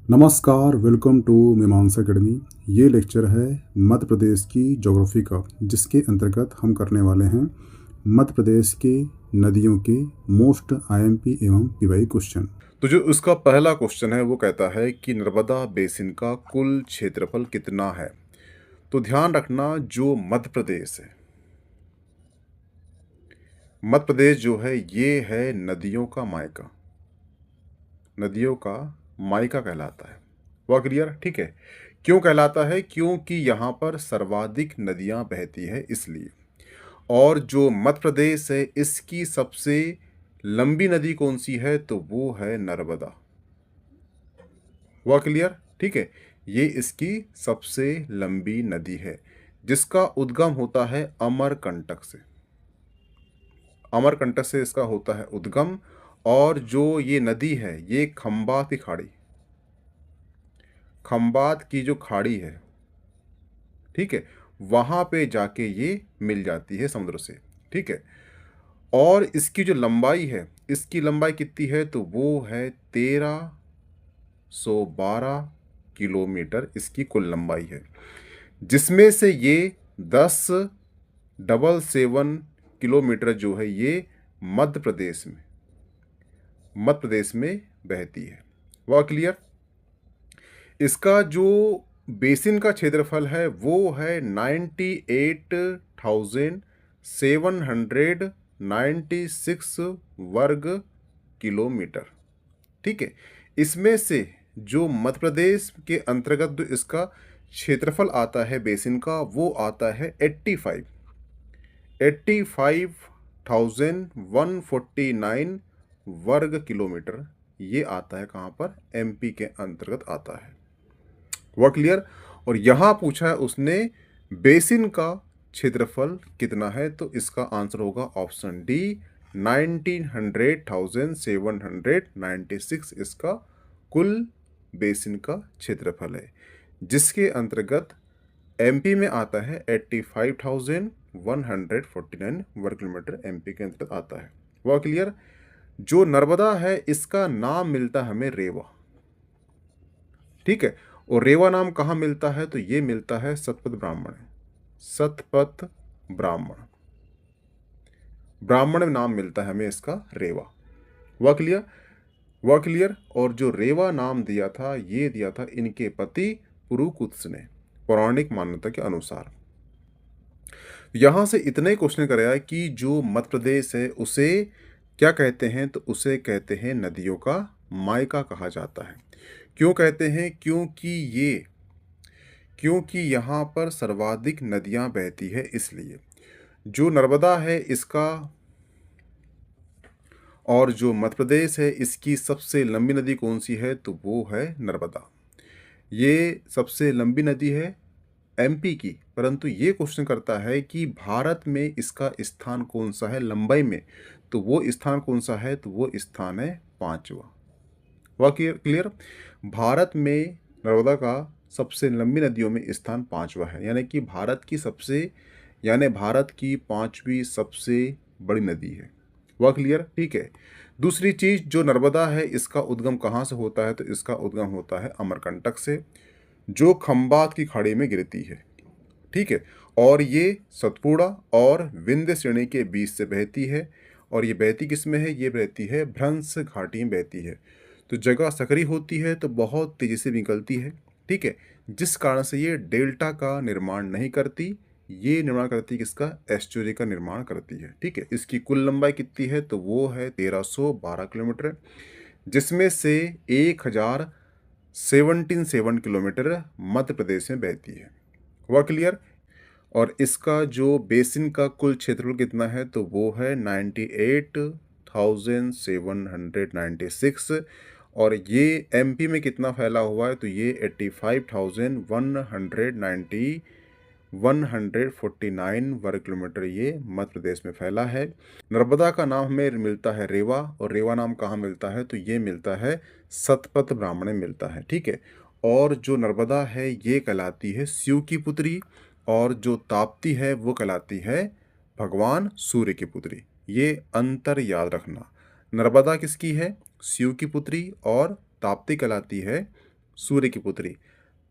नमस्कार, welcome to मीमांसा academy. ये लेक्चर है मध्य प्रदेश की ज्योग्राफी का, जिसके अंतर्गत हम करने वाले हैं मध्य प्रदेश के नदियों के मोस्ट आईएमपी एवं पीवाई क्वेश्चन। तो जो उसका पहला क्वेश्चन है वो कहता है कि नर्मदा बेसिन का कुल क्षेत्रफल कितना है। तो ध्यान रखना, जो मध्य प्रदेश है, मध्य प्रदेश जो है ये है नदियों का मायका, नदियों का मायका कहलाता है। वह क्लियर? ठीक है। क्यों कहलाता है? क्योंकि यहाँ पर सर्वाधिक नदियाँ बहती है इसलिए। और जो मध्य प्रदेश है इसकी सबसे लंबी नदी कौन सी है? तो वो है नर्मदा। हुआ क्लियर? ठीक है। ये इसकी सबसे लंबी नदी है जिसका उद्गम होता है अमरकंटक से। अमरकंटक से इसका होता है उद्गम। और जो ये नदी है ये खंबात की खाड़ी, खंबात की जो खाड़ी है, ठीक है, वहां पे जाके ये मिल जाती है समुद्र से। ठीक है। और इसकी जो लंबाई है, इसकी लंबाई कितनी है? तो वो है 1312 किलोमीटर इसकी कुल लंबाई है, जिसमें से ये 10,777 किलोमीटर जो है ये मध्य प्रदेश में बहती है। वह क्लियर? इसका जो बेसिन का क्षेत्रफल है वो है 98,796 वर्ग किलोमीटर। ठीक है। इसमें से जो मध्य प्रदेश के अंतर्गत जो इसका क्षेत्रफल आता है बेसिन का, वो आता है 85,149 वर्ग किलोमीटर। ये आता है कहाँ पर? एमपी के अंतर्गत आता है। वह क्लियर? और यहाँ पूछा है उसने बेसिन का क्षेत्रफल कितना है, तो इसका आंसर होगा ऑप्शन डी, 19,796 इसका कुल बेसिन का क्षेत्रफल है, जिसके अंतर्गत एमपी में आता है 85,149 वर्ग किलोमीटर एमपी के अंतर्गत आता है। वह क्लियर? जो नर्मदा है इसका नाम मिलता है हमें रेवा। ठीक है। और रेवा नाम कहाँ मिलता है? तो ये मिलता है सतपथ ब्राह्मण, सतपथ ब्राह्मण, ब्राह्मण नाम मिलता है हमें इसका रेवा। वह क्लियर? वह क्लियर? और जो रेवा नाम दिया था ये दिया था इनके पति पुरुकुत्स ने, पौराणिक मान्यता के अनुसार। यहां से इतने क्वेश्चन कराया कि जो मध्य प्रदेश है उसे क्या कहते हैं? तो उसे कहते हैं नदियों का मायका कहा जाता है। क्यों कहते हैं? क्योंकि यहाँ पर सर्वाधिक नदियाँ बहती है इसलिए। जो नर्मदा है इसका, और जो मध्य प्रदेश है इसकी सबसे लंबी नदी कौन सी है? तो वो है नर्मदा। ये सबसे लंबी नदी है एमपी की, परंतु ये क्वेश्चन करता है कि भारत में इसका स्थान कौन सा है लंबाई में, तो वो स्थान कौन सा है? तो वो स्थान है 5वां। वह क्लियर? भारत में नर्मदा का सबसे लंबी नदियों में स्थान 5वां है, यानी भारत की 5वीं सबसे बड़ी नदी है। वह क्लियर? ठीक है। दूसरी चीज, जो नर्मदा है इसका उद्गम कहाँ से होता है? तो इसका उद्गम होता है अमरकंटक से, जो खंबात की खाड़ी में गिरती है। ठीक है। और ये सतपुड़ा और विंध्य श्रेणी के बीच से बहती है। और ये बहती किस में है? ये बहती है भ्रंश घाटी में बहती है। तो जगह सकरी होती है तो बहुत तेजी से निकलती है। ठीक है। जिस कारण से ये डेल्टा का निर्माण नहीं करती, ये निर्माण करती है किसका? एस्चुरी का निर्माण करती है। ठीक है। इसकी कुल लंबाई कितनी है? तो वो है 1312 किलोमीटर, जिसमें से 1,077 किलोमीटर मध्य प्रदेश में बहती है। हुआ क्लियर? और इसका जो बेसिन का कुल क्षेत्रफल कितना है? तो वो है 98,796। और ये एमपी में कितना फैला हुआ है? तो ये 85,149 वर्ग किलोमीटर ये मध्य प्रदेश में फैला है। नर्मदा का नाम हमें मिलता है रेवा, और रेवा नाम कहाँ मिलता है? तो ये मिलता है सतपथ ब्राह्मण में मिलता है। ठीक है। और जो नर्मदा है ये कहलाती है शिव की पुत्री, और जो ताप्ती है वो कहलाती है भगवान सूर्य की पुत्री। ये अंतर याद रखना। नर्मदा किसकी है? शिव की पुत्री, और ताप्ती कहलाती है सूर्य की पुत्री।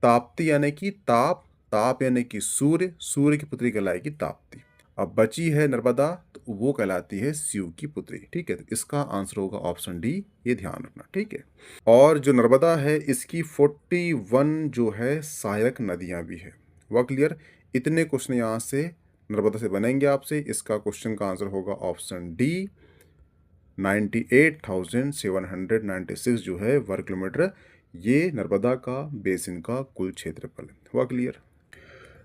ताप्ती यानी कि ताप, ताप यानी कि सूर्य, सूर्य की पुत्री कहलाएगी ताप्ती। अब बची है नर्मदा, तो वो कहलाती है शिव की पुत्री। ठीक है, तो इसका आंसर होगा ऑप्शन डी, ये ध्यान रखना। ठीक है, और जो नर्मदा है इसकी 41 जो है सहायक नदियां भी है। वह क्लियर? इतने क्वेश्चन यहाँ से नर्मदा से बनेंगे आपसे। इसका क्वेश्चन का आंसर होगा ऑप्शन डी, 98,796 जो है वर्ग किलोमीटर, ये नर्मदा का बेसिन का कुल क्षेत्रफल है। हुआ क्लियर?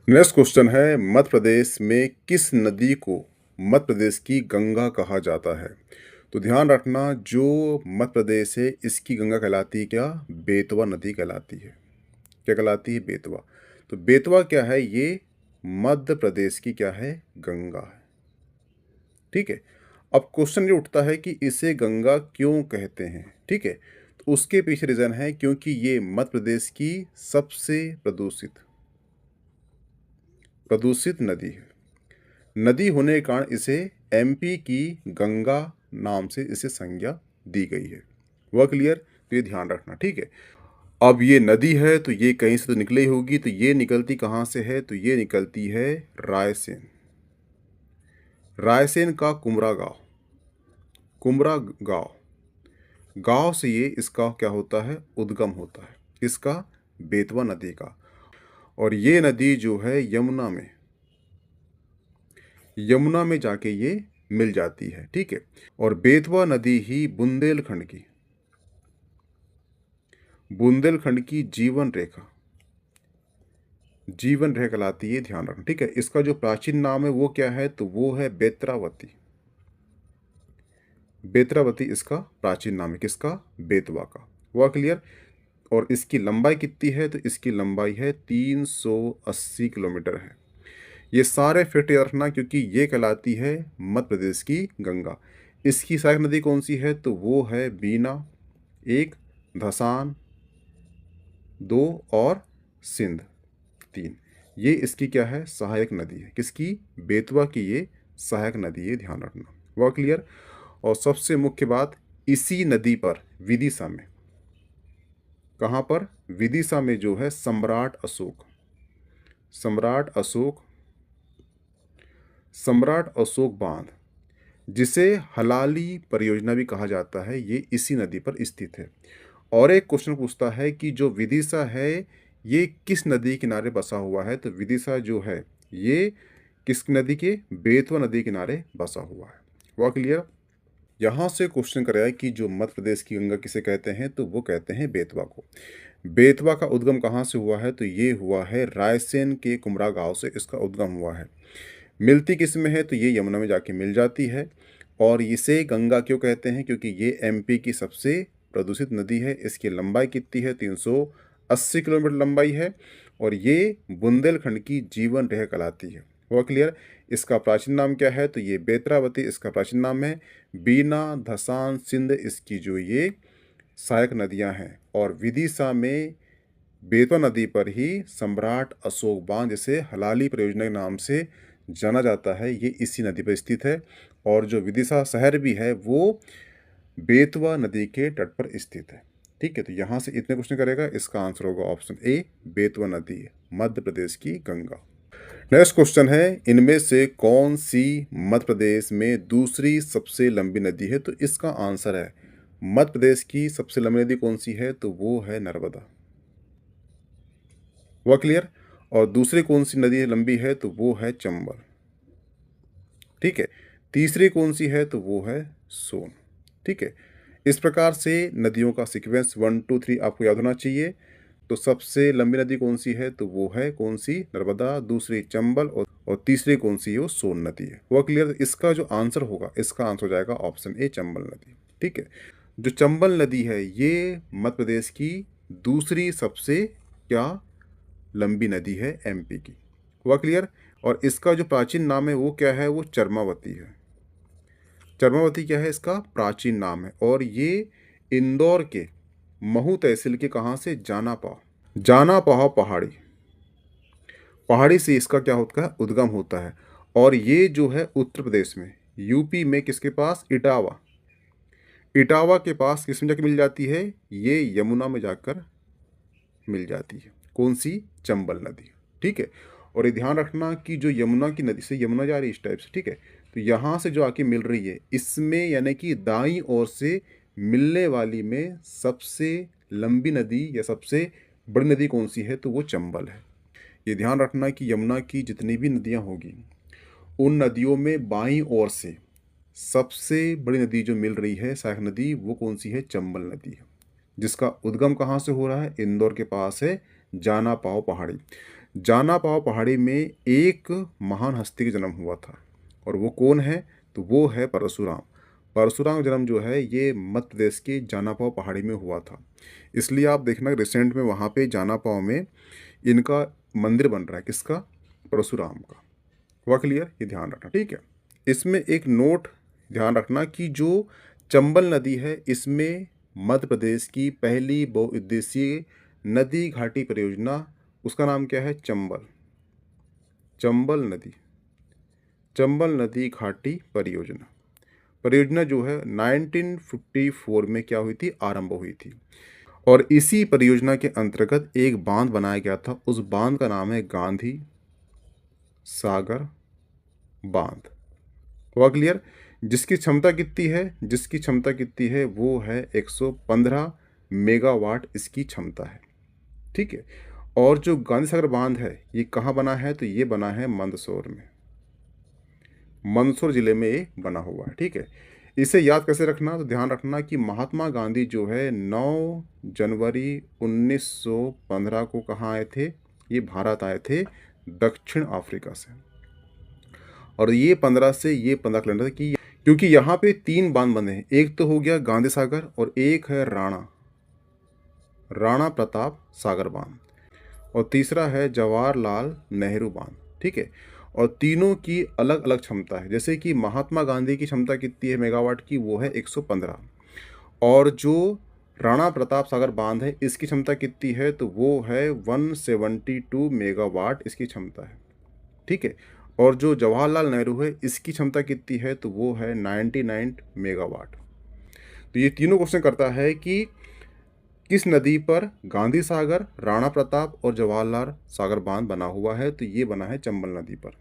नेक्स्ट क्वेश्चन है, मध्य प्रदेश में किस नदी को मध्य प्रदेश की गंगा कहा जाता है? तो ध्यान रखना, जो मध्य प्रदेश है इसकी गंगा कहलाती है क्या? बेतवा नदी कहलाती है। क्या कहलाती है? बेतवा। तो बेतवा क्या है? ये मध्य प्रदेश की क्या है? गंगा है। ठीक है, अब क्वेश्चन ये उठता है कि इसे गंगा क्यों कहते हैं? ठीक है, तो उसके पीछे रीजन है क्योंकि ये मध्य प्रदेश की सबसे प्रदूषित नदी है। नदी होने के कारण इसे एमपी की गंगा नाम से इसे संज्ञा दी गई है। वह क्लियर? तो ये ध्यान रखना। ठीक है, अब ये नदी है तो ये कहीं से तो निकली होगी, तो ये निकलती कहाँ से है? तो ये निकलती है रायसेन। रायसेन का कुमरा गांव से ये इसका क्या होता है? उद्गम होता है। इसका बेतवा नदी का। और ये नदी जो है यमुना में जाके ये मिल जाती है। ठीक है, और बेतवा नदी ही बुंदेलखंड की जीवन रेखा कहलाती है। ध्यान रखना। ठीक है, इसका जो प्राचीन नाम है वो क्या है? तो वो है बेत्रावती। बेत्रावती इसका प्राचीन नाम है। किसका? बेतवा का। हुआ क्लियर? और इसकी लंबाई कितनी है? तो इसकी लंबाई है 380 किलोमीटर है। ये सारे फिट याद रखना क्योंकि ये कहलाती है मध्य प्रदेश की गंगा। इसकी सहायक नदी कौन सी है? तो वो है बीना 1, धसान 2 और सिंध 3। ये इसकी क्या है? सहायक नदी है। किसकी? बेतवा की ये सहायक नदी है। ध्यान रखना। हुआ क्लियर? और सबसे मुख्य बात, इसी नदी पर विदिशा में, कहाँ पर? विदिशा में जो है सम्राट अशोक बांध, जिसे हलाली परियोजना भी कहा जाता है, ये इसी नदी पर स्थित है। और एक क्वेश्चन पूछता है कि जो विदिशा है ये किस नदी किनारे बसा हुआ है? तो विदिशा जो है ये किस नदी के? बेतवा नदी किनारे बसा हुआ है। हुआ क्लियर? यहाँ से क्वेश्चन कराया कि जो मध्य प्रदेश की गंगा किसे कहते हैं? तो वो कहते हैं बेतवा को। बेतवा का उद्गम कहाँ से हुआ है? तो ये हुआ है रायसेन के कुमरा गांव से इसका उद्गम हुआ है। मिलती किस में है? तो ये यमुना में जाके मिल जाती है। और इसे गंगा क्यों कहते हैं? क्योंकि ये एमपी की सबसे प्रदूषित नदी है। इसकी लंबाई कितनी है? 380 किलोमीटर लंबाई है। और ये बुंदेलखंड की जीवन रेखा कहलाती है। हुआ क्लियर? इसका प्राचीन नाम क्या है? तो ये बेत्रावती इसका प्राचीन नाम है। बीना, धसान, सिंध इसकी जो ये सहायक नदियां हैं। और विदिशा में बेतवा नदी पर ही सम्राट अशोक बांध, जिसे हलाली परियोजना के नाम से जाना जाता है, ये इसी नदी पर स्थित है। और जो विदिशा शहर भी है वो बेतवा नदी के तट पर स्थित है। ठीक है, तो यहाँ से इतने क्वेश्चन करेगा। इसका आंसर होगा ऑप्शन ए, बेतवा नदी, मध्य प्रदेश की गंगा। नेक्स्ट क्वेश्चन है, इनमें से कौन सी मध्य प्रदेश में दूसरी सबसे लंबी नदी है? तो इसका आंसर है मध्य प्रदेश की सबसे लंबी नदी कौन सी है? तो वो है नर्मदा। हुआ क्लियर? और दूसरी कौन सी नदी लंबी है? तो वो है चंबल। ठीक है, तीसरी कौन सी है? तो वो है सोन। ठीक है, इस प्रकार से नदियों का सीक्वेंस 1 2 3 आपको याद होना चाहिए। तो सबसे लंबी नदी कौन सी है? तो वो है कौन सी? नर्मदा। दूसरी चंबल और तीसरी कौन सी है? वो सोन नदी है। हुआ क्लियर? इसका जो आंसर होगा, इसका आंसर हो जाएगा ऑप्शन ए, चंबल नदी। ठीक है, जो चंबल नदी है ये मध्य प्रदेश की दूसरी सबसे क्या लंबी नदी है एमपी की। हुआ क्लियर? और इसका जो प्राचीन नाम है वो क्या है? वो चर्मावती है। चर्मावती क्या है? इसका प्राचीन नाम है। और ये इंदौर के महू तहसील के कहाँ से? जानापाव पहाड़ी से इसका क्या होता है? उद्गम होता है। और ये जो है उत्तर प्रदेश में, यूपी में किसके पास? इटावा के पास किस में जाकर मिल जाती है? ये यमुना में जाकर मिल जाती है। कौन सी? चंबल नदी। ठीक है, और ये ध्यान रखना कि जो यमुना की नदी से यमुना जा रही है इस टाइप से, ठीक है, तो यहाँ से जो आके मिल रही है इसमें यानी कि दाईं ओर से मिलने वाली में सबसे लंबी नदी या सबसे बड़ी नदी कौन सी है? तो वो चंबल है। ये ध्यान रखना कि यमुना की जितनी भी नदियाँ होगी उन नदियों में बाईं ओर से सबसे बड़ी नदी जो मिल रही है सहायक नदी, वो कौन सी है? चंबल नदी है, जिसका उद्गम कहाँ से हो रहा है? इंदौर के पास है जाना पाव पहाड़ी। जाना पाव पहाड़ी में एक महान हस्ती का जन्म हुआ था, और वो कौन है? तो वो है परशुराम। परशुराम का जन्म जो है ये मध्य प्रदेश के जाना पाव पहाड़ी में हुआ था। इसलिए आप देखना रिसेंट में वहाँ पे जाना पाव में इनका मंदिर बन रहा है। किसका? परशुराम का। हुआ क्लियर? ये ध्यान रखना, ठीक है। इसमें एक नोट ध्यान रखना कि जो चंबल नदी है इसमें मध्य प्रदेश की पहली बहुउद्देशीय नदी घाटी परियोजना, उसका नाम क्या है? चंबल। चंबल नदी, चंबल नदी घाटी परियोजना। परियोजना जो है 1954 में क्या हुई थी? आरंभ हुई थी, और इसी परियोजना के अंतर्गत एक बांध बनाया गया था। उस बांध का नाम है गांधी सागर बांध। हुआ क्लियर? जिसकी क्षमता कितनी है? जिसकी क्षमता कितनी है? वो है 115 मेगावाट इसकी क्षमता है। ठीक है, और जो गांधी सागर बांध है ये कहाँ बना है? तो ये बना है मंदसौर में, मंदसौर जिले में ये बना हुआ है। ठीक है, इसे याद कैसे रखना? तो ध्यान रखना कि महात्मा गांधी जो है 9 जनवरी 1915 को कहाँ आए थे? ये भारत आए थे दक्षिण अफ्रीका से, और ये 15 से ये 15 किलोमीटर की, क्योंकि यहाँ पे 3 बांध बने हैं। एक तो हो गया गांधी सागर और एक है राणा प्रताप सागर बांध, और तीसरा है जवाहरलाल नेहरू बांध। ठीक है, और तीनों की अलग अलग क्षमता है। जैसे कि महात्मा गांधी की क्षमता कितनी है मेगावाट की? वो है 115, और जो राणा प्रताप सागर बांध है इसकी क्षमता कितनी है? तो वो है 172 मेगावाट इसकी क्षमता है। ठीक है, और जो जवाहरलाल नेहरू है इसकी क्षमता कितनी है? तो वो है 99 मेगावाट। तो ये तीनों क्वेश्चन करता है कि किस नदी पर गांधी सागर, राणा प्रताप और जवाहरलाल सागर बांध बना हुआ है? तो ये बना है चंबल नदी पर।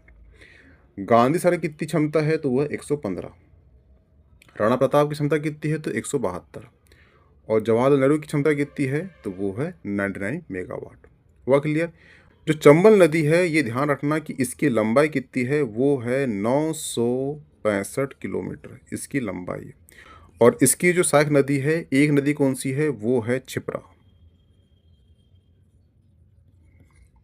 गांधी सागर कितनी क्षमता है? तो वह 115। राणा प्रताप की क्षमता कितनी है? तो 172, और जवाहरलाल नेहरू की क्षमता कितनी है? तो वो है 99 मेगावाट। हुआ क्लियर? जो चंबल नदी है ये ध्यान रखना कि इसकी लंबाई कितनी है? वो है 965 किलोमीटर इसकी लंबाई है, और इसकी जो सहायक नदी है, एक नदी कौन सी है? वो है क्षिप्रा।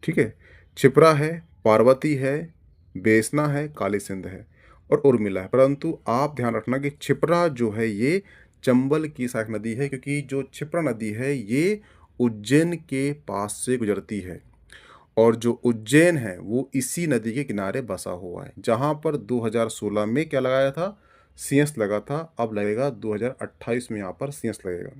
ठीक है, क्षिप्रा है, पार्वती है, बेसना है, काली सिंध है और उर्मिला है। परंतु आप ध्यान रखना कि क्षिप्रा जो है ये चंबल की सहायक नदी है, क्योंकि जो क्षिप्रा नदी है ये उज्जैन के पास से गुजरती है, और जो उज्जैन है वो इसी नदी के किनारे बसा हुआ है, जहाँ पर 2016 में क्या लगाया था? सिंहस्थ लगा था। अब लगेगा 2028 में यहाँ पर सिंहस्थ लगेगा।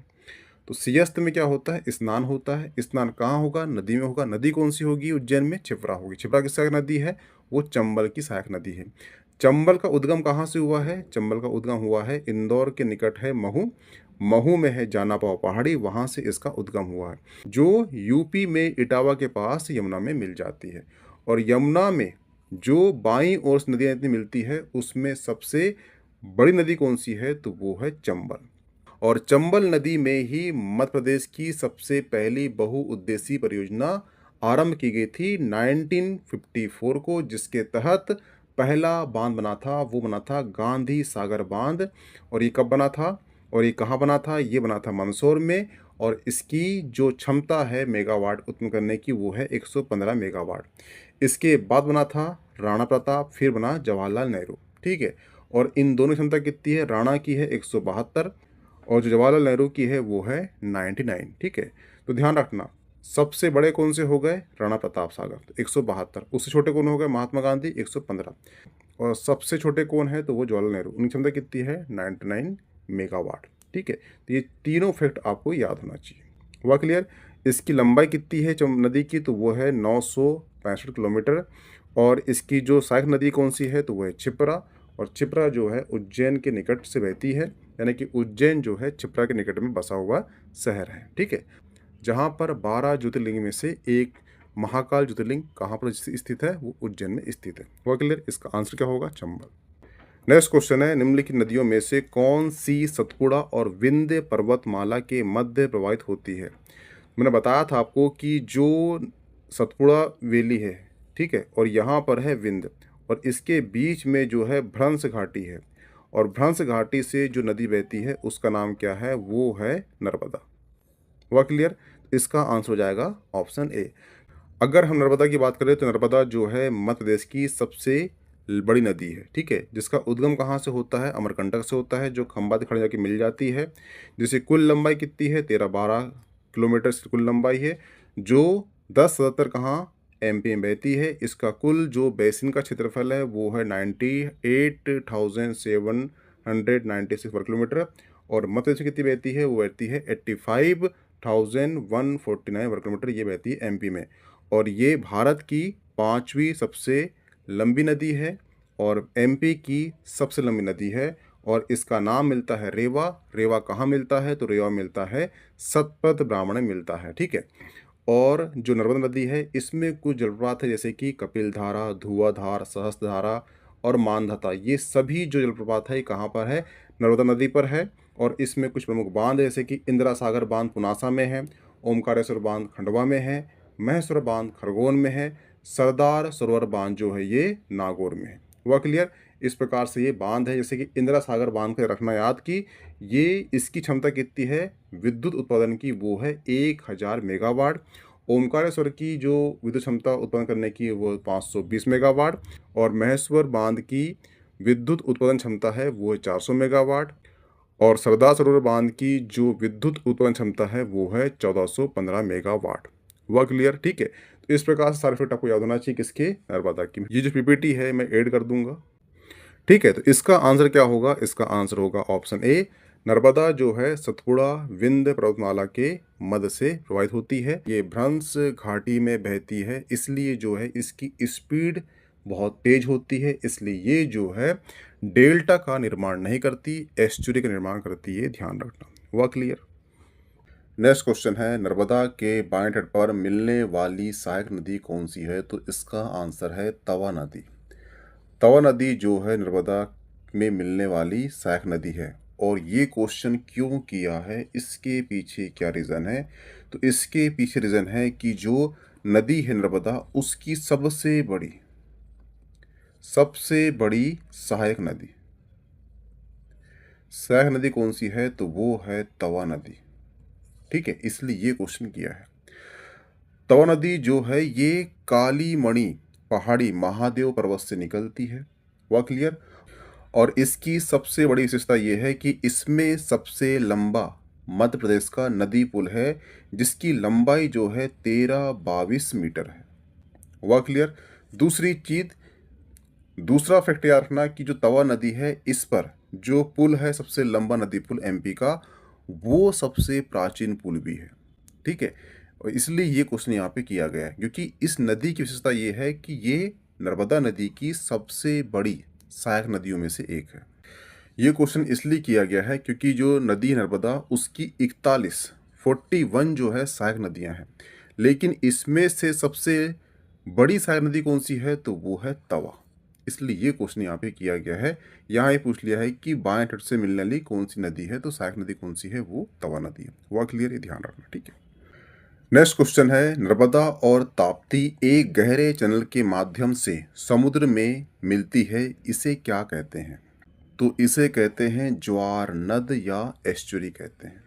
तो सिंहस्थ में क्या होता है? स्नान होता है। स्नान कहाँ होगा? नदी में होगा। नदी कौन सी होगी? उज्जैन में क्षिप्रा होगी। क्षिप्रा किस सहायक नदी है? वो चंबल की सहायक नदी है। चंबल का उद्गम कहाँ से हुआ है? चंबल का उद्गम हुआ है इंदौर के निकट है महू। महू में है जाना पाव पहाड़ी, वहाँ से इसका उद्गम हुआ है, जो यूपी में इटावा के पास यमुना में मिल जाती है। और यमुना में जो बाईं ओर से नदियाँ इतनी मिलती है उसमें सबसे बड़ी नदी कौन सी है? तो वो है चंबल। और चंबल नदी में ही मध्य प्रदेश की सबसे पहली बहुउद्देशीय परियोजना आरंभ की गई थी 1954 को, जिसके तहत पहला बांध बना था, वो बना था गांधी सागर बांध। और ये कब बना था और ये कहाँ बना था? ये बना था मंदसौर में, और इसकी जो क्षमता है मेगावाट उत्पन्न करने की वो है 115 मेगावाट। इसके बाद बना था राणा प्रताप, फिर बना जवाहरलाल नेहरू। ठीक है, और इन दोनों क्षमता कितनी है? राणा की है 172 और जो जवाहरलाल नेहरू की है वो है 99। ठीक है, तो ध्यान रखना सबसे बड़े कौन से हो गए? राणा प्रताप सागर तो 172, उससे छोटे कौन हो गए? महात्मा गांधी 115, और सबसे छोटे कौन है? तो वो जवाहरलाल नेहरू। उनकी क्षमता कितनी है? 99 मेगावाट। ठीक है, तो ये तीनों फैक्ट आपको याद होना चाहिए। हुआ क्लियर? इसकी लंबाई कितनी है नदी की? तो वो है 965 किलोमीटर, और इसकी जो सहायक नदी कौन सी है? तो वो है क्षिप्रा, और क्षिप्रा जो है उज्जैन के निकट से बहती है, यानी कि उज्जैन जो है क्षिप्रा के निकट में बसा हुआ शहर है। ठीक है, जहाँ पर 12 ज्योतिर्लिंग में से एक महाकाल ज्योतिर्लिंग कहाँ पर स्थित है, वो उज्जैन में स्थित है। हुआ क्लियर? इसका आंसर क्या होगा? चंबल। नेक्स्ट क्वेश्चन है, निम्नलिखित नदियों में से कौन सी सतपुड़ा और विंध्य पर्वतमाला के मध्य प्रवाहित होती है? मैंने बताया था आपको कि जो सतपुड़ा वैली है, ठीक है, और यहाँ पर है विंध्य, और इसके बीच में जो है भ्रंश घाटी है, और भ्रंश घाटी से जो नदी बहती है उसका नाम क्या है? वो है नर्मदा। हुआ क्लियर? इसका आंसर हो जाएगा ऑप्शन ए। अगर हम नर्मदा की बात करें तो नर्मदा जो है मध्य प्रदेश की सबसे बड़ी नदी है, ठीक है, जिसका उद्गम कहाँ से होता है? अमरकंटक से होता है, जो खंबात खड़े जाके मिल जाती है, जिसकी कुल लंबाई कितनी है? 13-12 किलोमीटर की कुल लंबाई है, जो 10 कहाँ? एमपी में बहती है। इसका कुल जो बेसिन का क्षेत्रफल है वो है 98,796 वर्ग किलोमीटर, और मध्य प्रदेश में कितनी बहती है? वो बहती है 85,149 वर्ग किलोमीटर, ये बहती है एमपी में। और ये भारत की 5वीं सबसे लंबी नदी है और एमपी की सबसे लंबी नदी है, और इसका नाम मिलता है रेवा। रेवा कहाँ मिलता है? तो रेवा मिलता है सतपथ ब्राह्मण में मिलता है, ठीक है। और जो नर्मदा नदी है इसमें कुछ जलप्रपात है, जैसे कि कपिल धारा, धुआधार, सहस्त्रधारा और मानधता। ये सभी जो जलप्रपात है कहाँ पर है? नर्मदा नदी पर है। और इसमें कुछ प्रमुख बांध है, जैसे कि इंदिरा सागर बांध पुनासा में है, ओमकारेश्वर बांध खंडवा में है, महेश्वर बांध खरगोन में है, सरदार सरोवर बांध जो है ये नागौर में है। हुआ क्लियर? इस प्रकार से ये बांध है, जैसे कि इंदिरा सागर बांध का रखना याद कि ये इसकी क्षमता कितनी है विद्युत उत्पादन की? वो है 1000 मेगावाट। ओमकारेश्वर की जो विद्युत क्षमता उत्पन्न करने की वो 520 मेगावाट, और महेश्वर बांध की विद्युत उत्पादन क्षमता है वो है 400 मेगावाट, और सरदार सरोवर बांध की जो विद्युत उत्पादन क्षमता है वो है 1415 मेगावाट। हुआ क्लियर? ठीक है, तो इस प्रकार से सारे फैक्ट आपको याद होना चाहिए किसके? नर्मदा की। ये जो पीपीटी है मैं ऐड कर दूंगा, ठीक है। तो इसका आंसर क्या होगा? इसका आंसर होगा ऑप्शन ए। नर्मदा जो है सतपुड़ा विंध्य पर्वतमाला के मध्य से प्रवाहित होती है। ये भ्रंश घाटी में बहती है, इसलिए जो है इसकी स्पीड बहुत तेज होती है, इसलिए ये जो है डेल्टा का निर्माण नहीं करती, एस्चुरी का निर्माण करती है, ध्यान रखना। हुआ क्लियर? नेक्स्ट क्वेश्चन है, नर्मदा के बाएं तट पर मिलने वाली सहायक नदी कौन सी है? तो इसका आंसर है तवा नदी। तवा नदी जो है नर्मदा में मिलने वाली सहायक नदी है। और ये क्वेश्चन क्यों किया है, इसके पीछे क्या रीज़न है? तो इसके पीछे रीज़न है कि जो नदी है नर्मदा उसकी सबसे बड़ी सहायक नदी कौन सी है? तो वो है तवा नदी, ठीक है, इसलिए ये क्वेश्चन किया है। तवा नदी जो है ये काली मणि पहाड़ी महादेव पर्वत से निकलती है। हुआ क्लियर? और इसकी सबसे बड़ी विशेषता ये है कि इसमें सबसे लंबा मध्य प्रदेश का नदी पुल है, जिसकी लंबाई जो है 1322 मीटर है। हुआ क्लियर? दूसरी चीज, दूसरा फैक्ट याद रखना कि जो तवा नदी है इस पर जो पुल है, सबसे लंबा नदी पुल एमपी का, वो सबसे प्राचीन पुल भी है, ठीक है। और इसलिए ये क्वेश्चन यहाँ पे किया गया है, क्योंकि इस नदी की विशेषता ये है कि ये नर्मदा नदी की सबसे बड़ी सहायक नदियों में से एक है। ये क्वेश्चन इसलिए किया गया है क्योंकि जो नदी नर्मदा उसकी 41 जो है सहायक नदियां हैं, लेकिन इसमें से सबसे बड़ी सहायक नदी कौन सी है? तो वो है तवा। इसलिए ये क्वेश्चन यहाँ पे किया गया है। यहाँ ये पूछ लिया है कि बाएं तट से मिलने वाली कौन सी नदी है, तो सहायक नदी कौन सी है? वो तवा नदी है। हुआ क्लियर? ये ध्यान रखना, ठीक है। नेक्स्ट क्वेश्चन है, नर्मदा और ताप्ती एक गहरे चैनल के माध्यम से समुद्र में मिलती है, इसे क्या कहते हैं? तो इसे कहते हैं ज्वार नद या एस्चुरी कहते हैं,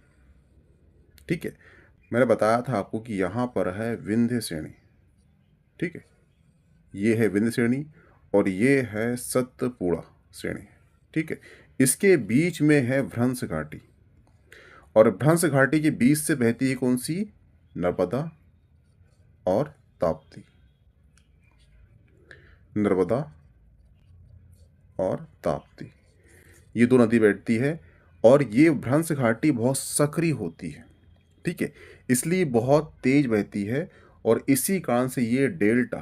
ठीक है। मैंने बताया था आपको कि यहाँ पर है विंध्य श्रेणी, ठीक है, ये है विंध्य श्रेणी और ये है सतपुड़ा श्रेणी, ठीक है। इसके बीच में है भ्रंश घाटी, और भ्रंश घाटी के बीच से बहती है कौन सी? नर्मदा और ताप्ती। नर्मदा और ताप्ती, ये दो नदी बैठती है, और ये भ्रंश घाटी बहुत सक्रिय होती है, ठीक है, इसलिए बहुत तेज बहती है, और इसी कारण से ये डेल्टा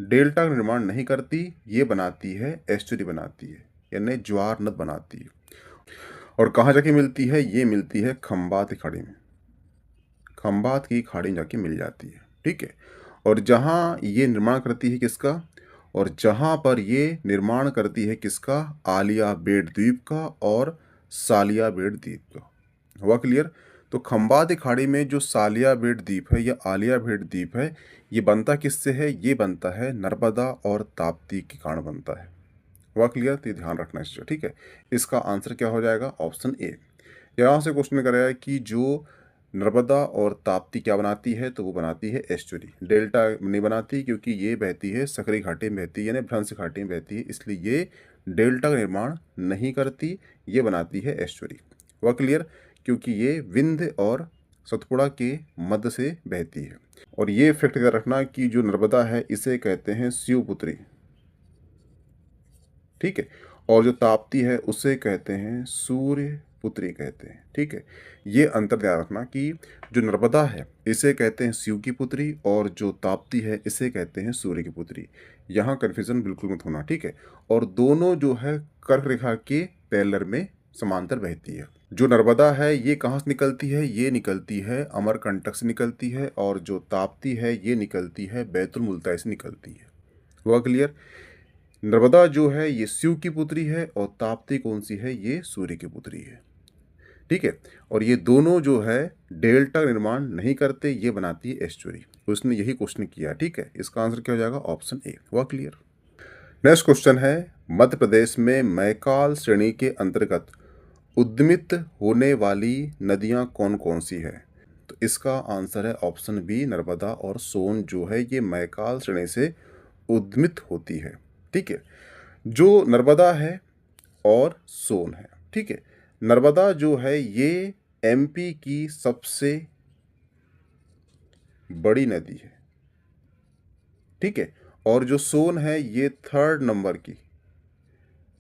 का निर्माण नहीं करती, ये बनाती है एस्चुरी बनाती है, यानी ज्वार नद बनाती है। और कहाँ जाके मिलती है? ये मिलती है खंबात की खाड़ी में, खंबात की खाड़ी में जाके मिल जाती है, ठीक है। और जहाँ ये निर्माण करती है किसका? और जहाँ पर ये निर्माण करती है किसका? आलिया बेट द्वीप का और सालिया बेट द्वीप का। हुआ क्लियर? तो खंबात की खाड़ी में जो सालिया बेट द्वीप है या आलिया बेट द्वीप है, ये बनता किससे है? ये बनता है नर्मदा और ताप्ती के कारण बनता है। हुआ क्लियर? तो ये ध्यान रखना इससे, ठीक है। इसका आंसर क्या हो जाएगा? Option A. यहाँ से क्वेश्चन कराया है कि जो नर्मदा और ताप्ती क्या बनाती है, तो वो बनाती है एस्चुरी। डेल्टा नहीं बनाती क्योंकि ये बहती है सकरी घाटी में बहती है, यानी भ्रंश घाटी में बहती है, इसलिए ये डेल्टा का निर्माण नहीं करती, ये बनाती है एस्चुरी। हुआ क्लियर? क्योंकि ये विंध्य और सतपुड़ा के मध्य से बहती है। और ये फैक्ट याद रखना कि जो नर्मदा है इसे कहते हैं शिवपुत्री, ठीक है। और जो ताप्ती है उसे कहते हैं सूर्य पुत्री कहते हैं, ठीक है। ये अंतर ध्यान रखना कि जो नर्मदा है इसे कहते हैं शिव की पुत्री और जो ताप्ती है इसे कहते हैं सूर्य की पुत्री। यहाँ कन्फ्यूजन बिल्कुल मत होना, ठीक है। और दोनों जो है कर्क रेखा के पैरेलल में समांतर बहती है। जो नर्मदा है ये कहाँ से निकलती है? ये निकलती है अमरकंटक से निकलती है, और जो ताप्ती है ये निकलती है बैतुल मुल्ताई से निकलती है। हुआ क्लियर? नर्मदा जो है ये शिव की पुत्री है और ताप्ती कौन सी है? ये सूर्य की पुत्री है, ठीक है। और ये दोनों जो है डेल्टा का निर्माण नहीं करते, ये बनाती है एस्चुरी। उसने यही क्वेश्चन किया, ठीक है। इसका आंसर क्या हो जाएगा? Option A. हुआ क्लियर? नेक्स्ट क्वेश्चन है, मध्य प्रदेश में मैकाल श्रेणी के अंतर्गत उद्गमित होने वाली नदियां कौन कौन सी है? तो इसका आंसर है ऑप्शन बी, नर्मदा और सोन जो है ये मैकाल श्रेणी से उद्गमित होती है, ठीक है। जो नर्मदा है और सोन है, ठीक है। नर्मदा जो है ये एमपी की सबसे बड़ी नदी है, ठीक है। और जो सोन है ये थर्ड नंबर की,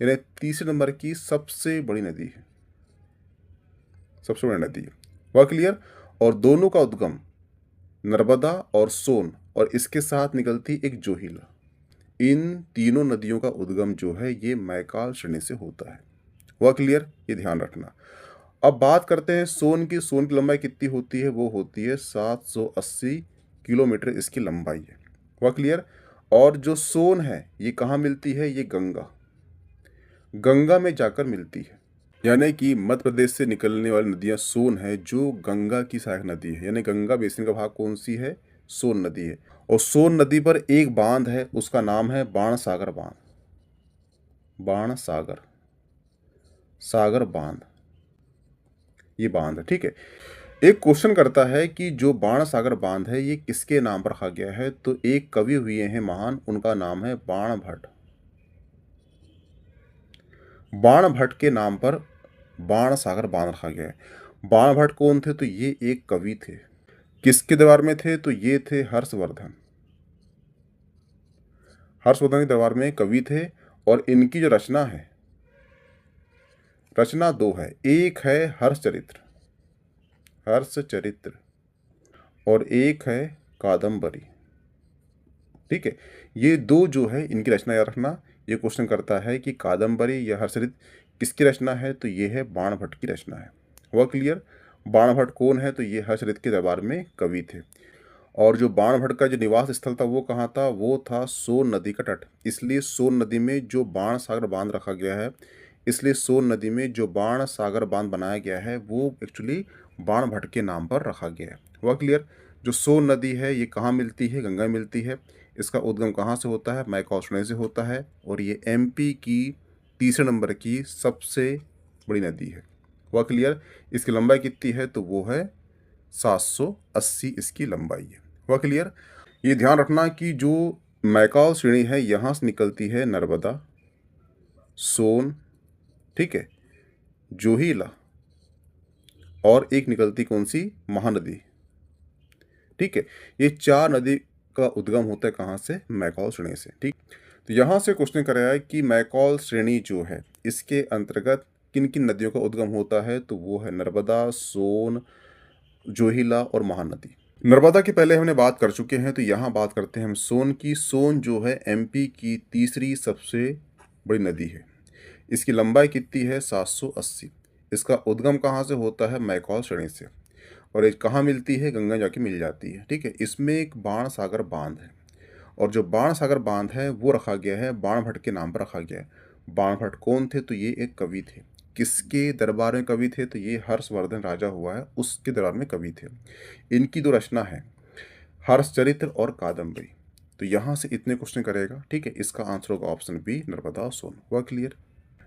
यानी तीसरे नंबर की सबसे बड़ी नदी है, सबसे बड़ी नदी है। वह क्लियर? और दोनों का उद्गम नर्मदा और सोन और इसके साथ निकलती एक जोहिला, इन तीनों नदियों का उद्गम जो है ये मैकाल श्रेणी से होता है। वह क्लियर? ये ध्यान रखना। अब बात करते हैं सोन की। सोन की लंबाई कितनी होती है? वो होती है 780 किलोमीटर इसकी लंबाई है। वह क्लियर? और जो सोन है ये कहाँ मिलती है? ये गंगा, गंगा में जाकर मिलती है। यानी कि मध्य प्रदेश से निकलने वाली नदियाँ सोन है जो गंगा की सहायक नदी है, यानी गंगा बेसिन का भाग कौन सी है? सोन नदी है। और सोन नदी पर एक बांध है, उसका नाम है बाणसागर बांध, बाणसागर सागर बांध, ये बांध है, ठीक है। एक क्वेश्चन करता है कि जो बाणसागर बांध है ये किसके नाम पर रखा गया है? तो एक कवि हुए हैं महान, उनका नाम है बाण भट्ट। बाण भट्ट के नाम पर बाणसागर बांध रखा गया है। बाण भट्ट कौन थे? तो ये एक कवि थे। किसके दरबार में थे? तो ये थे हर्षवर्धन, हर्षवर्धन के दरबार में कवि थे। और इनकी जो रचना है, रचना दो है, एक है हर्षचरित्र, हर्षचरित्र, और एक है कादम्बरी, ठीक है। ये दो जो है इनकी रचना याद रखना। ये क्वेश्चन करता है कि कादम्बरी या हर्षचरित्र किसकी रचना है? तो ये है बाण भट्ट की रचना है। हुआ क्लियर? बाण भट्ट कौन है? तो ये हर्षचरित्र के दरबार में कवि थे। और जो बाण भट्ट का जो निवास स्थल था वो कहाँ था? वो था सोन नदी का तट। इसलिए सोन नदी में जो बाण सागर बांध रखा गया है, इसलिए सोन नदी में जो बाण सागर बांध बनाया गया है वो एक्चुअली बाण भट्ट के नाम पर रखा गया है। हुआ क्लियर? जो सोन नदी है ये कहाँ मिलती है? गंगा मिलती है। इसका उद्गम कहाँ से होता है? मैकाल श्रेणी से होता है। और ये एमपी की तीसरे नंबर की सबसे बड़ी नदी है। हुआ क्लियर? इसकी लंबाई कितनी है? तो वो है 780 इसकी लंबाई है। हुआ क्लियर? ये ध्यान रखना कि जो मैकाल श्रेणी है यहाँ से निकलती है नर्मदा, सोन, ठीक है, जोहिला, और एक निकलती कौन सी? महानदी, ठीक है। ये चार नदी का उद्गम होता है कहाँ से? मैकाल श्रेणी से, ठीक। तो यहाँ से क्वेश्चन कराया है कि मैकाल श्रेणी जो है इसके अंतर्गत किन किन नदियों का उद्गम होता है? तो वो है नर्मदा, सोन, जोहिला और महानदी। नर्मदा की पहले हमने बात कर चुके हैं, तो यहाँ बात करते हैं हम सोन की। सोन जो है एमपी की तीसरी सबसे बड़ी नदी है। इसकी लंबाई कितनी है? 780। इसका उद्गम कहाँ से होता है? मैकॉल श्रेणी से। और ये कहाँ मिलती है? गंगा जाके मिल जाती है, ठीक है। इसमें एक बाण सागर बांध है, और जो बाण सागर बांध है वो रखा गया है बाणभट्ट के नाम पर रखा गया है। बाणभट्ट कौन थे? तो ये एक कवि थे। किसके दरबार में कवि थे? तो ये हर्षवर्धन राजा हुआ है उसके दरबार में कवि थे। इनकी दो रचना है, हर्षचरित्र और कादम्बरी। तो यहाँ से इतने क्वेश्चन करेगा, ठीक है। इसका आंसर होगा ऑप्शन बी, नर्मदा और सोन। हुआ क्लियर?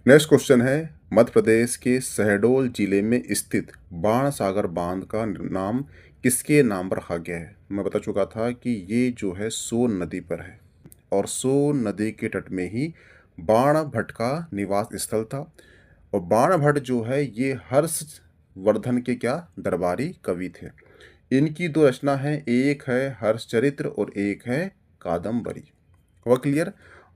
नेक्स्ट क्वेश्चन है, मध्य प्रदेश के शहडोल जिले में स्थित बाण सागर बांध का नाम किसके नाम पर रखा गया है? मैं बता चुका था कि ये जो है सोन नदी पर है, और सोन नदी के तट में ही बाणभट्ट का निवास स्थल था। और बाणभट्ट जो है ये हर्षवर्धन के क्या? दरबारी कवि थे। इनकी दो रचना है, एक है हर्षचरित्र और एक है कादम्बरी। हुआ क्लियर?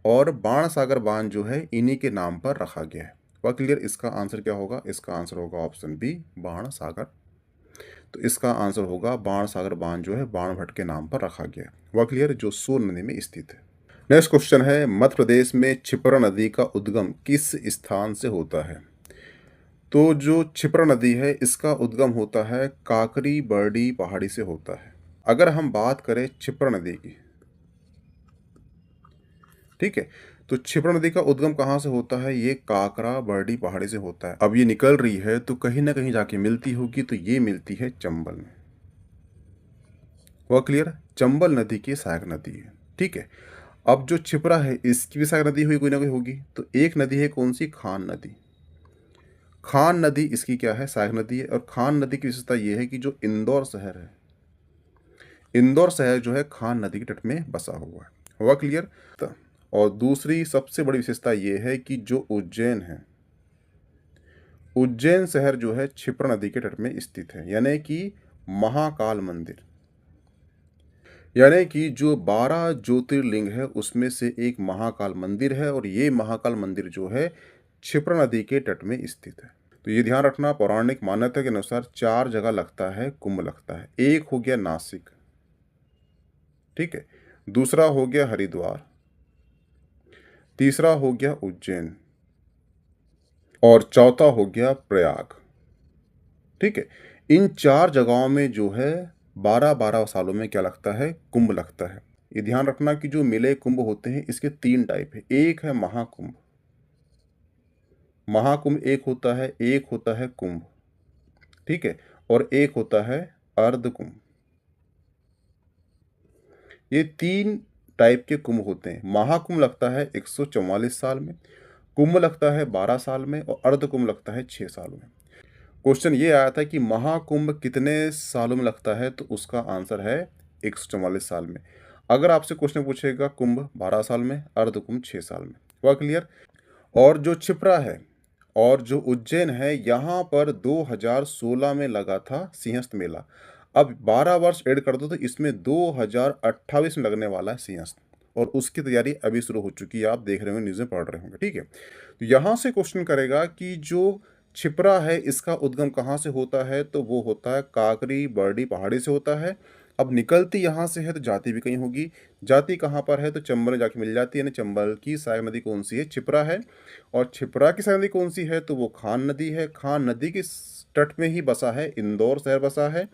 और बाण सागर बांध जो है इन्हीं के नाम पर रखा गया है। हुआ क्लियर? इसका आंसर क्या होगा? इसका आंसर होगा ऑप्शन बी, बाण सागर। तो इसका आंसर होगा बाण सागर बांध जो है बाणभट्ट के नाम पर रखा गया है। हुआ क्लियर? जो सोन नदी में स्थित है। नेक्स्ट क्वेश्चन है, मध्य प्रदेश में क्षिप्रा नदी का उद्गम किस स्थान से होता है? तो जो क्षिप्रा नदी है इसका उद्गम होता है काकरी बरडी पहाड़ी से होता है। अगर हम बात करें क्षिप्रा नदी की, ठीक है, तो क्षिप्रा नदी का उद्गम कहाँ से होता है? ये काकरा बरडी पहाड़ी से होता है। अब ये निकल रही है तो कहीं ना कहीं जाके मिलती होगी, तो ये मिलती है चंबल में। हुआ क्लियर? चंबल नदी की सहायक नदी है, ठीक है। अब जो क्षिप्रा है इसकी भी सहायक नदी हुई, कोई ना कोई होगी। तो एक नदी है कौन सी? खान नदी। खान नदी इसकी क्या है? सहायक नदी है। और खान नदी की विशेषता यह है कि जो इंदौर शहर है, इंदौर शहर जो है खान नदी के तट में बसा हुआ है। हुआ क्लियर? और दूसरी सबसे बड़ी विशेषता यह है कि जो उज्जैन है, उज्जैन शहर जो है क्षिप्रा नदी के तट में स्थित है। यानी कि महाकाल मंदिर, यानी कि जो 12 ज्योतिर्लिंग है उसमें से एक महाकाल मंदिर है, और ये महाकाल मंदिर जो है क्षिप्रा नदी के तट में स्थित है। तो ये ध्यान रखना, पौराणिक मान्यता के अनुसार 4 जगह लगता है कुंभ लगता है। एक हो गया नासिक, ठीक है, दूसरा हो गया हरिद्वार, तीसरा हो गया उज्जैन, और चौथा हो गया प्रयाग, ठीक है। इन 4 जगहों में जो है 12-12 सालों में क्या लगता है? कुंभ लगता है। ये ध्यान रखना कि जो मेले कुंभ होते हैं इसके 3 टाइप है। एक है महाकुंभ, महाकुंभ एक होता है, एक होता है कुंभ, ठीक है, और एक होता है अर्ध कुंभ। ये 3 टाइप के कुंभ होते हैं। महाकुंभ लगता है 144 साल में, कुंभ लगता है 12 साल में, और अर्ध कुंभ लगता है 6 साल में। क्वेश्चन ये आया था कि महाकुंभ कितने सालों में लगता है, तो उसका आंसर है 144 साल में। अगर आपसे क्वेश्चन पूछेगा कुंभ 12 साल में, अर्ध कुंभ 6 साल में। हुआ क्लियर? और जो क्षिप्रा है और जो उज्जैन है, यहाँ पर 2016 में लगा था सिंहस्थ मेला। अब 12 वर्ष ऐड कर दो तो इसमें 2028 में लगने वाला है सिंहस्थ, और उसकी तैयारी अभी शुरू हो चुकी है। आप देख रहे होंगे, न्यूज़ में पढ़ रहे होंगे, ठीक है। तो यहाँ से क्वेश्चन करेगा कि जो क्षिप्रा है इसका उद्गम कहाँ से होता है, तो वो होता है काकरी बरडी पहाड़ी से होता है। अब निकलती यहाँ से है तो जाती भी कहीं होगी। जाती कहाँ पर है? तो चंबल में जाके मिल जाती है। यानी चंबल की सहायक नदी कौन सी है? क्षिप्रा है। और क्षिप्रा की सहायक नदी कौन सी है? तो वो खान नदी है। खान नदी के तट में ही बसा है इंदौर शहर बसा है,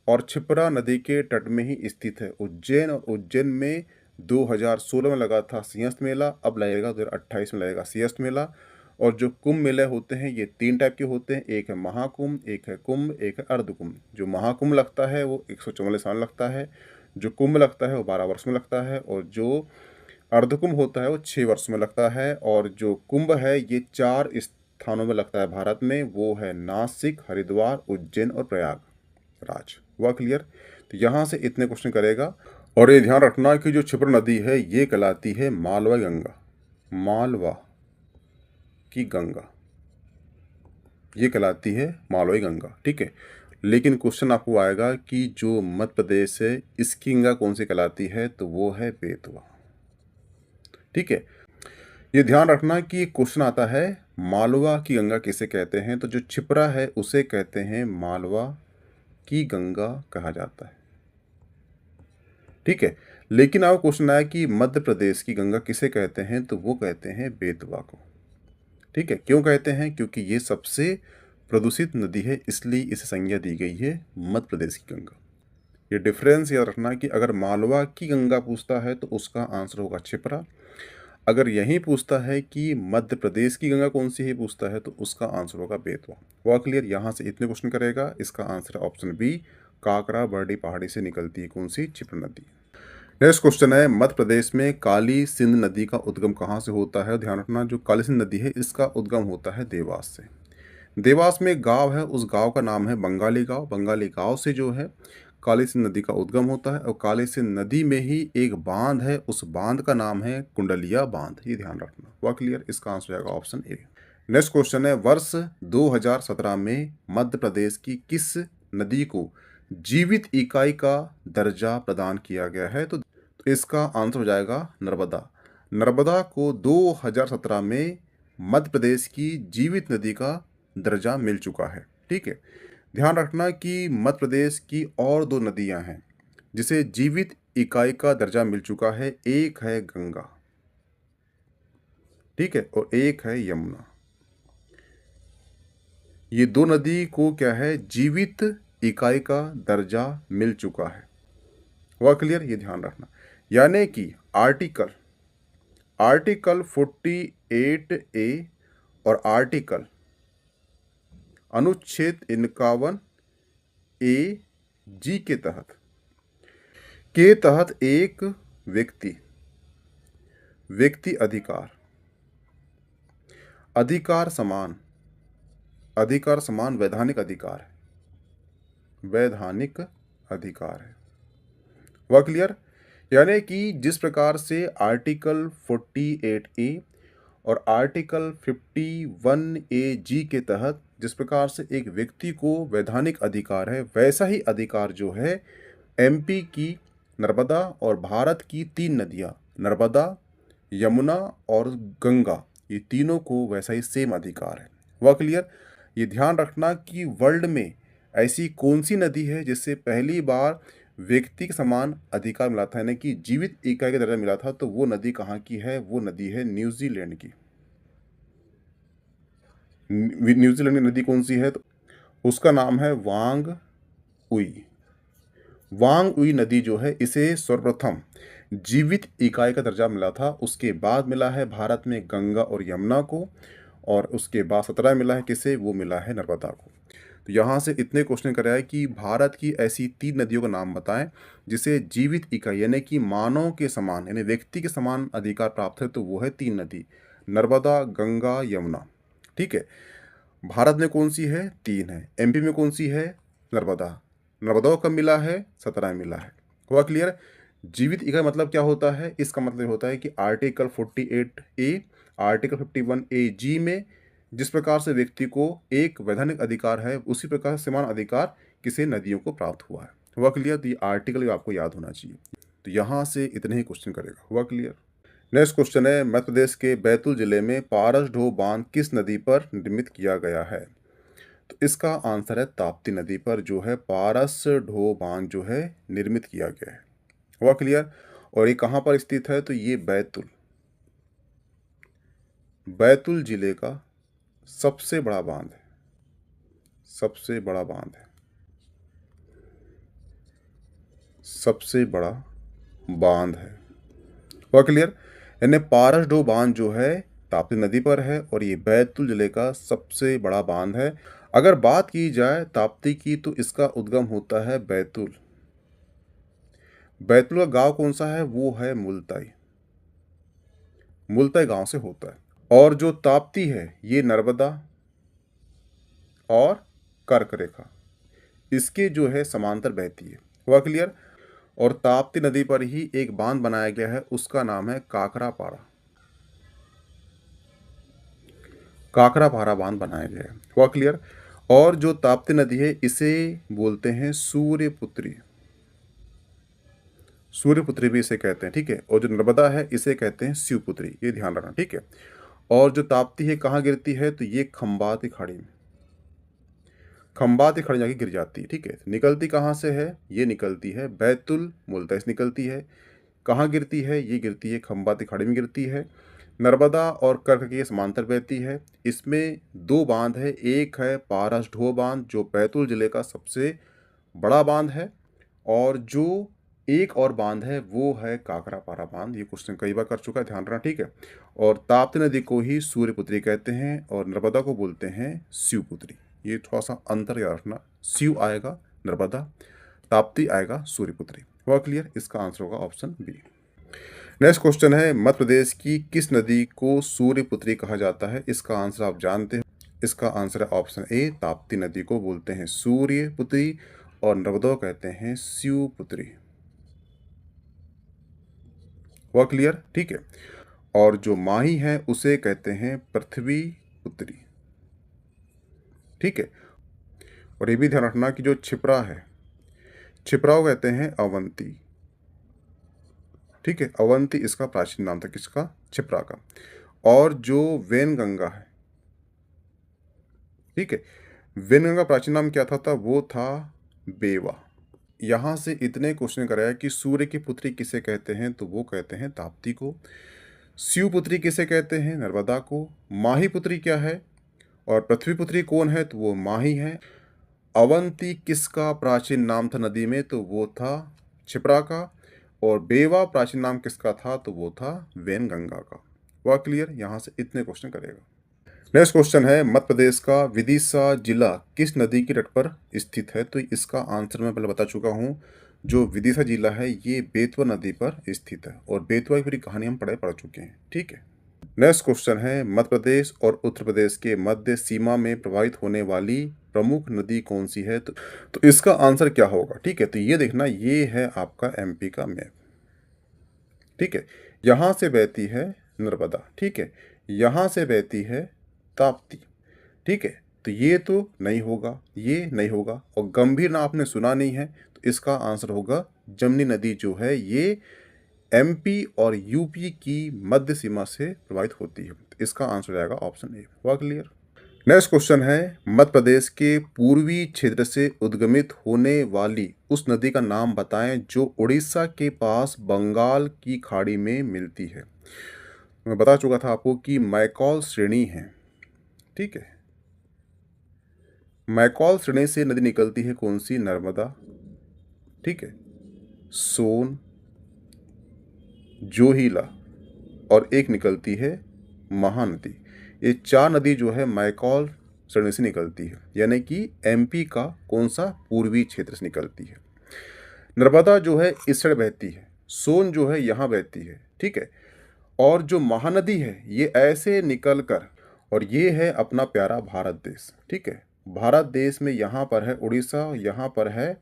और क्षिप्रा नदी के तट में ही स्थित है उज्जैन। और उज्जैन में 2016 में लगा था सिंहस्थ मेला, अब लगेगा 2028 में लगेगा सिंहस्थ मेला। और जो कुंभ मेले होते हैं ये 3 टाइप के होते हैं, एक है महाकुंभ, एक है कुंभ, एक है अर्ध कुंभ। जो महाकुंभ लगता है वो 144 साल लगता है, जो कुंभ लगता है वो 12 वर्ष में लगता है, और जो अर्धकुंभ होता है वो 6 वर्ष में लगता है। और जो कुंभ है ये 4 स्थानों में लगता है भारत में, वो है नासिक, हरिद्वार, उज्जैन और प्रयागराज। हुआ क्लियर? तो यहाँ से इतने क्वेश्चन करेगा। और ये ध्यान रखना कि जो क्षिप्रा नदी है ये कहलाती है मालवा गंगा, मालवा की गंगा, ये कहलाती है मालवाई गंगा, ठीक है। लेकिन क्वेश्चन आपको आएगा कि जो मध्य प्रदेश है इसकी गंगा कौन सी कहलाती है, तो वो है बेतवा, ठीक है। ये ध्यान रखना कि क्वेश्चन आता है मालवा की गंगा किसे कहते हैं, तो जो क्षिप्रा है उसे कहते हैं मालवा की गंगा कहा जाता है, ठीक है। लेकिन अब क्वेश्चन आया कि मध्य प्रदेश की गंगा किसे कहते हैं, तो वो कहते हैं बेतवा को, ठीक है। क्यों कहते हैं? क्योंकि ये सबसे प्रदूषित नदी है, इसलिए इसे संज्ञा दी गई है मध्य प्रदेश की गंगा। ये डिफरेंस याद रखना कि अगर मालवा की गंगा पूछता है तो उसका आंसर होगा क्षिप्रा। अगर यहीं पूछता है कि मध्य प्रदेश की गंगा कौन सी है पूछता है तो उसका आंसर होगा बेतवा। हुआ क्लियर? यहाँ से इतने क्वेश्चन करेगा, इसका आंसर है ऑप्शन बी, काकरा बरडी पहाड़ी से निकलती है कौन सी? क्षिप्रा नदी। नेक्स्ट क्वेश्चन है, मध्य प्रदेश में काली सिंध नदी का उद्गम कहाँ से होता है? ध्यान रखना, जो काली सिंध नदी है इसका उद्गम होता है देवास से। देवास में एक गांव है, उस गांव का नाम है बंगाली गांव। बंगाली गांव से जो है काली सिंध नदी का उद्गम होता है और काली सिंध नदी में ही एक बांध है, उस बांध का नाम है कुंडलिया बांध। ये ध्यान रखना। हुआ क्लियर? इसका आंसर जाएगा ऑप्शन ए। नेक्स्ट क्वेश्चन है, वर्ष 2017 में मध्य प्रदेश की किस नदी को जीवित इकाई का दर्जा प्रदान किया गया है? तो इसका आंसर हो जाएगा नर्मदा। नर्मदा को 2017 में मध्य प्रदेश की जीवित नदी का दर्जा मिल चुका है। ठीक है, ध्यान रखना कि मध्य प्रदेश की और 2 नदियां हैं जिसे जीवित इकाई का दर्जा मिल चुका है। एक है गंगा, ठीक है, और एक है यमुना। ये 2 नदी को क्या है? जीवित इकाई का दर्जा मिल चुका है। हुआ क्लियर? ये ध्यान रखना। यानी कि आर्टिकल 48A और आर्टिकल अनुच्छेद 51A जी के तहत एक व्यक्ति अधिकार समान वैधानिक अधिकार है। वह क्लियर? यानी कि जिस प्रकार से आर्टिकल 48A और आर्टिकल 51A जी के तहत जिस प्रकार से एक व्यक्ति को वैधानिक अधिकार है, वैसा ही अधिकार जो है एमपी की नर्मदा और भारत की 3 नदियां नर्मदा, यमुना और गंगा, ये तीनों को वैसा ही सेम अधिकार है। वह क्लियर? ये ध्यान रखना कि वर्ल्ड में ऐसी कौन सी नदी है जिससे पहली बार व्यक्ति के समान अधिकार मिला था, यानी कि जीवित इकाई का दर्जा मिला था, तो वो नदी कहाँ की है? वो नदी है न्यूजीलैंड की। न्यूजीलैंड की नदी कौन सी है? तो उसका नाम है वांग उई नदी जो है, इसे सर्वप्रथम जीवित इकाई का दर्जा मिला था। उसके बाद मिला है भारत में गंगा और यमुना को, और उसके बाद 17 मिला है किसे? वो मिला है नर्मदा को। तो यहाँ से इतने क्वेश्चन कराया है कि भारत की ऐसी 3 नदियों का नाम बताएं जिसे जीवित इकाई यानी कि मानव के समान यानी व्यक्ति के समान अधिकार प्राप्त है। तो वो है 3 नदी, नर्मदा, गंगा, यमुना। ठीक है, भारत में कौन सी है? 3 है। एमपी में कौन सी है? नर्मदा को कब मिला है? 17 मिला है। हुआ क्लियर? जीवित इकाई मतलब क्या होता है? इसका मतलब होता है कि आर्टिकल 48A, आर्टिकल 51A जी में जिस प्रकार से व्यक्ति को एक वैधानिक अधिकार है, उसी प्रकार समान अधिकार किसी नदियों को प्राप्त हुआ है। हुआ क्लियर? तो ये आर्टिकल आपको याद होना चाहिए। तो यहाँ से इतने ही क्वेश्चन करेगा। हुआ क्लियर? नेक्स्ट क्वेश्चन है, मध्य प्रदेश के बैतूल जिले में पारस ढो बांध किस नदी पर निर्मित किया गया है? तो इसका आंसर है ताप्ती नदी पर जो है पारस ढो बांध जो है निर्मित किया गया है। हुआ क्लियर? और ये कहाँ पर स्थित है? तो ये बैतूल जिले का सबसे बड़ा बांध है, सबसे बड़ा बांध है। हुआ क्लियर? यानी पारस ढो बांध जो है ताप्ती नदी पर है और ये बैतूल जिले का सबसे बड़ा बांध है। अगर बात की जाए ताप्ती की तो इसका उद्गम होता है बैतूल का गांव कौन सा है? वो है मुल्ताई गांव से होता है। और जो ताप्ती है ये नर्मदा और कर्क रेखा इसके जो है समांतर बहती है। हुआ क्लियर? और ताप्ती नदी पर ही एक बांध बनाया गया है, उसका नाम है काकरापारा बांध बनाया गया है। हुआ क्लियर? और जो ताप्ती नदी है इसे बोलते हैं सूर्यपुत्री भी इसे कहते हैं। ठीक है, और जो नर्मदा है इसे कहते हैं शिवपुत्री। ये ध्यान रखना। ठीक है, और जो ताप्ती है कहाँ गिरती है? तो ये खंबात की खाड़ी जाके गिर जाती है। ठीक है, निकलती कहाँ से है? ये निकलती है बैतूल मुल्ताई से निकलती है। कहाँ गिरती है? ये गिरती है खंबात की खाड़ी में गिरती है। नर्मदा और कर्क की समांतर बहती है। इसमें दो बांध है, एक है पारस ढो बांध जो बैतूल जिले का सबसे बड़ा बांध है, और जो एक और बांध है वो है काकरापारा बांध। ये क्वेश्चन कई बार कर चुका है, ध्यान रखना, ठीक है। और ताप्ती नदी को ही सूर्यपुत्री कहते हैं और नर्मदा को बोलते हैं शिवपुत्री। ये थोड़ा सा अंतर याद रखना, शिव आएगा नर्मदा, ताप्ती आएगा सूर्यपुत्री। हुआ क्लियर? इसका आंसर होगा ऑप्शन बी। नेक्स्ट क्वेश्चन है, मध्य प्रदेश की किस नदी को सूर्यपुत्री कहा जाता है? इसका आंसर आप जानते हैं, इसका आंसर है ऑप्शन ए, ताप्ती नदी को बोलते हैं सूर्यपुत्री और नर्मदा कहते हैं शिवपुत्री। हुआ क्लियर? ठीक है। और जो माही है उसे कहते हैं पृथ्वी पुत्री, ठीक है। और ये भी ध्यान रखना कि जो छिपरा है, छिपरा को कहते हैं अवंती, ठीक है। अवंती इसका प्राचीन नाम था, किसका? छिपरा का। और जो वेनगंगा है, ठीक है, वेनगंगा प्राचीन नाम क्या था? वो था बेवा। यहां से इतने क्वेश्चन कराया कि सूर्य की पुत्री किसे कहते हैं? तो वो कहते हैं ताप्ती को। शिवपुत्री किसे कहते हैं? नर्मदा को। माही पुत्री क्या है? और पृथ्वी पुत्री कौन है? तो वो माही है। अवंती किसका प्राचीन नाम था नदी में? तो वो था छिपरा का। और बेवा प्राचीन नाम किसका था? तो वो था वेनगंगा का। हुआ क्लियर? यहां से इतने क्वेश्चन करेगा। नेक्स्ट क्वेश्चन है, मध्य प्रदेश का विदिशा जिला किस नदी के तट पर स्थित है? तो इसका आंसर मैं पहले बता चुका हूं। जो विदिशा जिला है ये बेतवा नदी पर स्थित है और बेतवा की पूरी कहानी हम पढ़ चुके हैं, ठीक है। नेक्स्ट क्वेश्चन है, मध्य प्रदेश और उत्तर प्रदेश के मध्य सीमा में प्रवाहित होने वाली प्रमुख नदी कौन सी है? तो इसका आंसर क्या होगा? ठीक है, तो ये देखना, ये है आपका एमपी का मैप, ठीक है। यहां से बहती है नर्मदा, ठीक है, यहां से बहती है ताप्ती, ठीक है। तो ये तो नहीं होगा, ये नहीं होगा, और गंभीर ना आपने सुना नहीं है, तो इसका आंसर होगा जमनी नदी जो है ये एमपी और यूपी की मध्य सीमा से प्रभावित होती है। तो इसका आंसर जाएगा ऑप्शन ए। हुआ क्लियर? नेक्स्ट क्वेश्चन है, मध्य प्रदेश के पूर्वी क्षेत्र से उद्गमित होने वाली उस नदी का नाम बताएं जो उड़ीसा के पास बंगाल की खाड़ी में मिलती है। मैं बता चुका था आपको कि मैकॉल श्रेणी है, ठीक है। मैकॉल श्रेणी से नदी निकलती है कौन सी? नर्मदा, ठीक है, सोन, जोहिला और एक निकलती है महानदी। ये चार नदी जो है मैकॉल श्रेणी से निकलती है, यानी कि एमपी का कौन सा? पूर्वी क्षेत्र से निकलती है। नर्मदा जो है इस साइड बहती है, सोन जो है यहाँ बहती है, ठीक है। और जो महानदी है ये ऐसे निकल कर, और ये है अपना प्यारा भारत देश, ठीक है। भारत देश में यहाँ पर है उड़ीसा, यहाँ पर है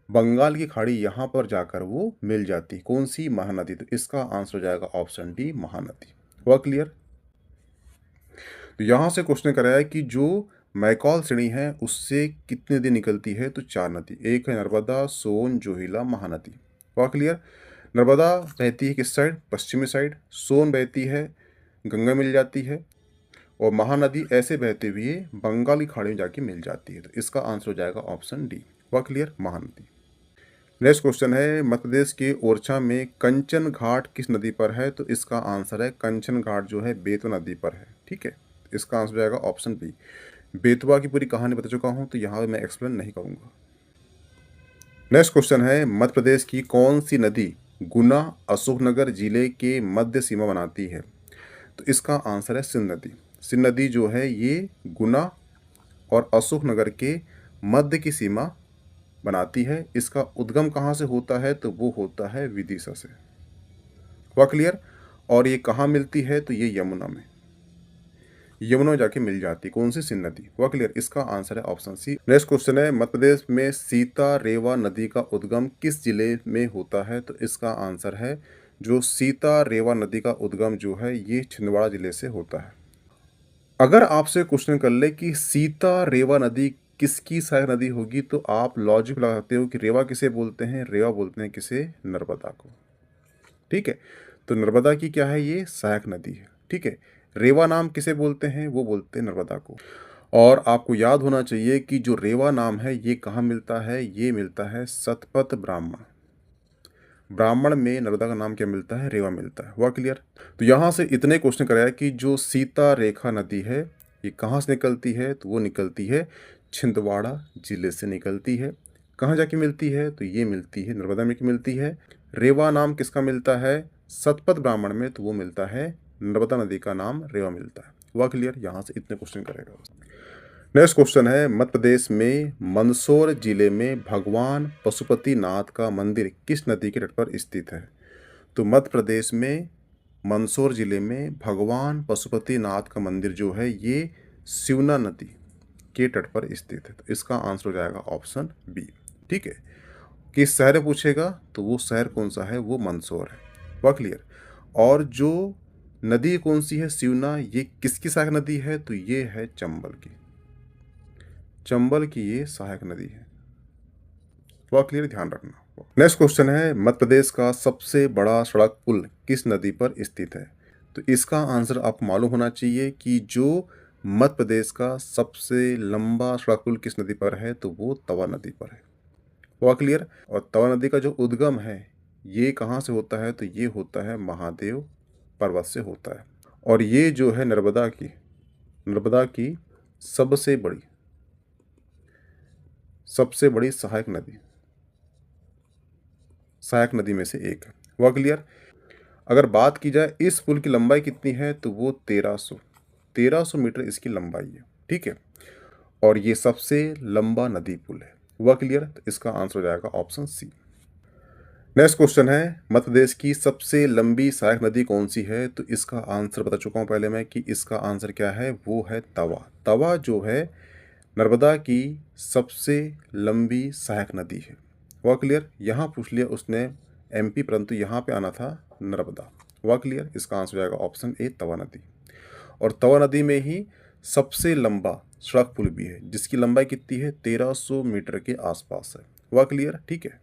बंगाल की खाड़ी, यहाँ पर जाकर वो मिल जाती। कौन सी? महानदी। तो इसका आंसर हो जाएगा ऑप्शन डी, महानदी। हुआ क्लियर? तो यहाँ से क्वेश्चन कराया है कि जो मैकॉल श्रेणी है उससे कितनी नदी निकलती है? तो चार नदी, एक है नर्मदा, सोन, जोहिला, महानदी। हुआ क्लियर? नर्मदा बहती है किस साइड? पश्चिमी साइड। सोन बहती है, गंगा मिल जाती है, और महानदी ऐसे बहते हुए बंगाल की खाड़ी में जाके मिल जाती है। तो इसका आंसर हो जाएगा ऑप्शन डी। हुआ क्लियर? महानदी। नेक्स्ट क्वेश्चन है, मध्य प्रदेश के ओरछा में कंचन घाट किस नदी पर है? तो इसका आंसर है कंचन घाट जो है बेतवा नदी पर है, ठीक है। इसका आंसर हो जाएगा ऑप्शन बी। बेतवा की पूरी कहानी बता चुका हूं, तो यहाँ मैं एक्सप्लेन नहीं करूंगा। नेक्स्ट क्वेश्चन है, मध्य प्रदेश की कौन सी नदी गुना अशोकनगर जिले के मध्य सीमा बनाती है? तो इसका आंसर है सिंध नदी। सिंध नदी जो है ये गुना और अशोकनगर के मध्य की सीमा बनाती है। इसका उद्गम कहाँ से होता है? तो वो होता है विदिशा से। हुआ क्लियर? और ये कहाँ मिलती है? तो ये यमुना में, यमुना में जाके मिल जाती। कौन सी? सिंध नदी। हुआ क्लियर? इसका आंसर है ऑप्शन सी। नेक्स्ट क्वेश्चन है, मध्य प्रदेश में सीता रेवा नदी का उद्गम किस जिले में होता है? तो इसका आंसर है जो सीता रेवा नदी का उद्गम जो है ये छिंदवाड़ा जिले से होता है। अगर आपसे क्वेश्चन कर ले कि सीता रेवा नदी किसकी सहायक नदी होगी, तो आप लॉजिक लगाते हो कि रेवा किसे बोलते हैं? रेवा बोलते हैं किसे? नर्मदा को, ठीक है। तो नर्मदा की क्या है? ये सहायक नदी है, ठीक है। रेवा नाम किसे बोलते हैं? वो बोलते हैं नर्मदा को। और आपको याद होना चाहिए कि जो रेवा नाम है ये कहाँ मिलता है? ये मिलता है सतपथ ब्राह्मण। ब्राह्मण में नर्मदा का नाम क्या मिलता है? रेवा मिलता है। हुआ क्लियर? तो यहाँ से इतने क्वेश्चन कराया कि जो सीता रेखा नदी है ये कहाँ से निकलती है? तो वो निकलती है छिंदवाड़ा जिले से निकलती है। कहाँ जाके मिलती है? तो ये मिलती है नर्मदा में की मिलती है। रेवा नाम किसका मिलता है? सतपथ ब्राह्मण में, तो वो मिलता है नर्मदा नदी का नाम रेवा मिलता है। हुआ क्लियर? यहाँ से इतने क्वेश्चन करेगा। नेक्स्ट क्वेश्चन है, मध्य प्रदेश में मंदसौर जिले में भगवान पशुपति नाथ का मंदिर किस नदी के तट पर स्थित है? तो मध्य प्रदेश में मंदसौर जिले में भगवान पशुपति नाथ का मंदिर जो है ये शिवना नदी के तट पर स्थित है। तो इसका आंसर हो जाएगा ऑप्शन बी। ठीक है, किस शहर पूछेगा तो वो शहर कौन सा है? वो मंदसौर है। वह क्लियर? और जो नदी कौन सी है शिवना, ये किसकी सहायक नदी है? तो ये है चंबल की, चंबल की ये सहायक नदी है। वह क्लियर, ध्यान रखना। नेक्स्ट क्वेश्चन है, मध्य प्रदेश का सबसे बड़ा सड़क पुल किस नदी पर स्थित है? तो इसका आंसर आपको मालूम होना चाहिए कि जो मध्य प्रदेश का सबसे लंबा सड़क पुल किस नदी पर है? तो वो तवा नदी पर है। वह क्लियर? और तवा नदी का जो उद्गम है ये कहाँ से होता है? तो ये होता है महादेव पर्वत से होता है। और ये जो है नर्मदा की सबसे बड़ी सहायक नदी में से एक है। वह क्लियर? अगर बात की जाए इस पुल की लंबाई कितनी है तो वो 1300 मीटर इसकी लंबाई है। ठीक है, और ये सबसे लंबा नदी पुल है। वह क्लियर? तो इसका आंसर हो जाएगा ऑप्शन सी। नेक्स्ट क्वेश्चन है, मध्य प्रदेश की सबसे लंबी सहायक नदी कौन सी है? तो इसका आंसर बता चुका हूं पहले मैं कि इसका आंसर क्या है? वो है तवा। तवा जो है नर्मदा की सबसे लंबी सहायक नदी है। वह क्लियर? यहाँ पूछ लिया उसने एमपी, परंतु यहाँ पे आना था नर्मदा। वह क्लियर? इसका आंसर हो जाएगा ऑप्शन ए तवा नदी। और तवा नदी में ही सबसे लंबा सड़क पुल भी है जिसकी लंबाई कितनी है? 1300 मीटर के आसपास है। वह क्लियर? ठीक है।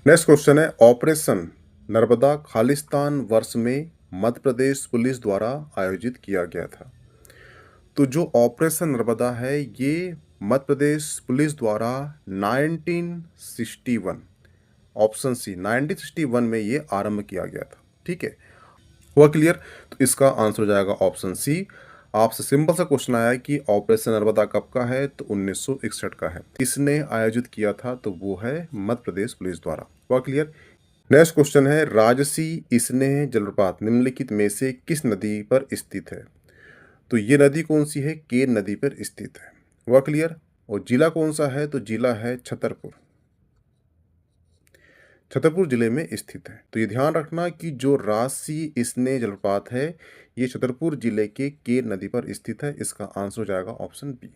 नेक्स्ट क्वेश्चन है, ऑपरेशन नर्मदा खालिस्तान वर्ष में मध्य प्रदेश पुलिस द्वारा आयोजित किया गया था। तो जो ऑपरेशन नर्मदा है ये मध्य प्रदेश पुलिस द्वारा 1961, ऑप्शन सी 1961 में ये आरंभ किया गया था। ठीक है, हुआ क्लियर? तो इसका आंसर हो जाएगा ऑप्शन सी। आपसे सिंपल सा क्वेश्चन आया कि ऑपरेशन नर्मदा कब का है? तो 1961 का है। इसने आयोजित किया था तो वो है मध्य प्रदेश पुलिस द्वारा। हुआ क्लियर? नेक्स्ट क्वेश्चन है, राजसी स्नेह जलप्रपात निम्नलिखित में से किस नदी पर स्थित है? तो ये नदी कौन सी है? केन नदी पर स्थित है। हुआ क्लियर? और जिला कौन सा है? तो जिला है छतरपुर जिले में स्थित है। तो ये ध्यान रखना कि जो राजसी स्नेह जलप्रपात है ये छतरपुर जिले के केन नदी पर स्थित है। इसका आंसर हो जाएगा ऑप्शन बी।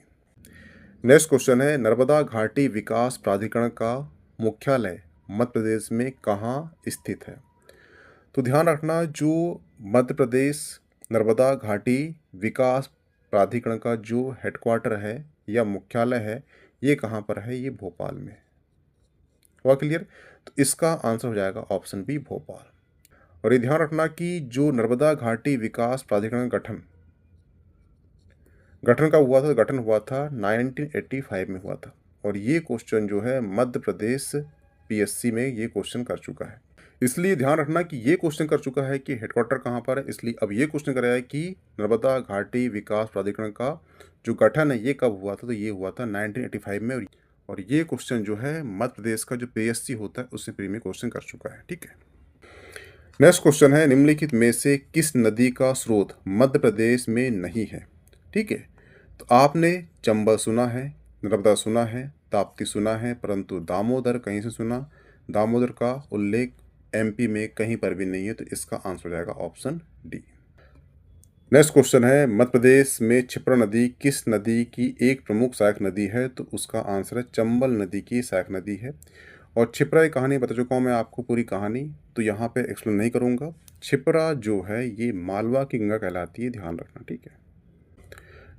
नेक्स्ट क्वेश्चन है, नर्मदा घाटी विकास प्राधिकरण का मुख्यालय मध्य प्रदेश में कहाँ स्थित है? तो ध्यान रखना, जो मध्य प्रदेश नर्मदा घाटी विकास प्राधिकरण का जो हेडक्वार्टर है या मुख्यालय है ये कहाँ पर है? ये भोपाल में। हुआ क्लियर? तो इसका आंसर हो जाएगा ऑप्शन बी भोपाल। और ये ध्यान रखना कि जो नर्मदा घाटी विकास प्राधिकरण गठन का हुआ था, गठन हुआ था 1985 में हुआ था। और ये क्वेश्चन जो है मध्य प्रदेश पीएससी में ये क्वेश्चन कर चुका है। इसलिए ध्यान रखना कि ये क्वेश्चन कर चुका है कि हेडक्वार्टर कहाँ पर है, इसलिए अब ये क्वेश्चन कर रहा है कि नर्मदा घाटी विकास प्राधिकरण का जो गठन है ये कब हुआ था? तो ये हुआ था 1985 में। और ये क्वेश्चन जो है मध्य प्रदेश का जो पीएससी होता है उससे प्री में क्वेश्चन कर चुका है। ठीक है, नेक्स्ट क्वेश्चन है, निम्नलिखित में से किस नदी का स्रोत मध्य प्रदेश में नहीं है? ठीक है, तो आपने चंबल सुना है, नर्मदा सुना है, ताप्ती सुना है, परंतु दामोदर कहीं से सुना? दामोदर का उल्लेख एमपी में कहीं पर भी नहीं है। तो इसका आंसर हो जाएगा ऑप्शन डी। नेक्स्ट क्वेश्चन है, मध्य प्रदेश में क्षिप्रा नदी किस नदी की एक प्रमुख सहायक नदी है? तो उसका आंसर है चंबल नदी की सहायक नदी है। और क्षिप्रा की कहानी बता चुका हूँ मैं आपको पूरी कहानी, तो यहाँ पे एक्सप्लेन नहीं करूँगा। क्षिप्रा जो है ये मालवा की गंगा कहलाती है, ध्यान रखना। ठीक है,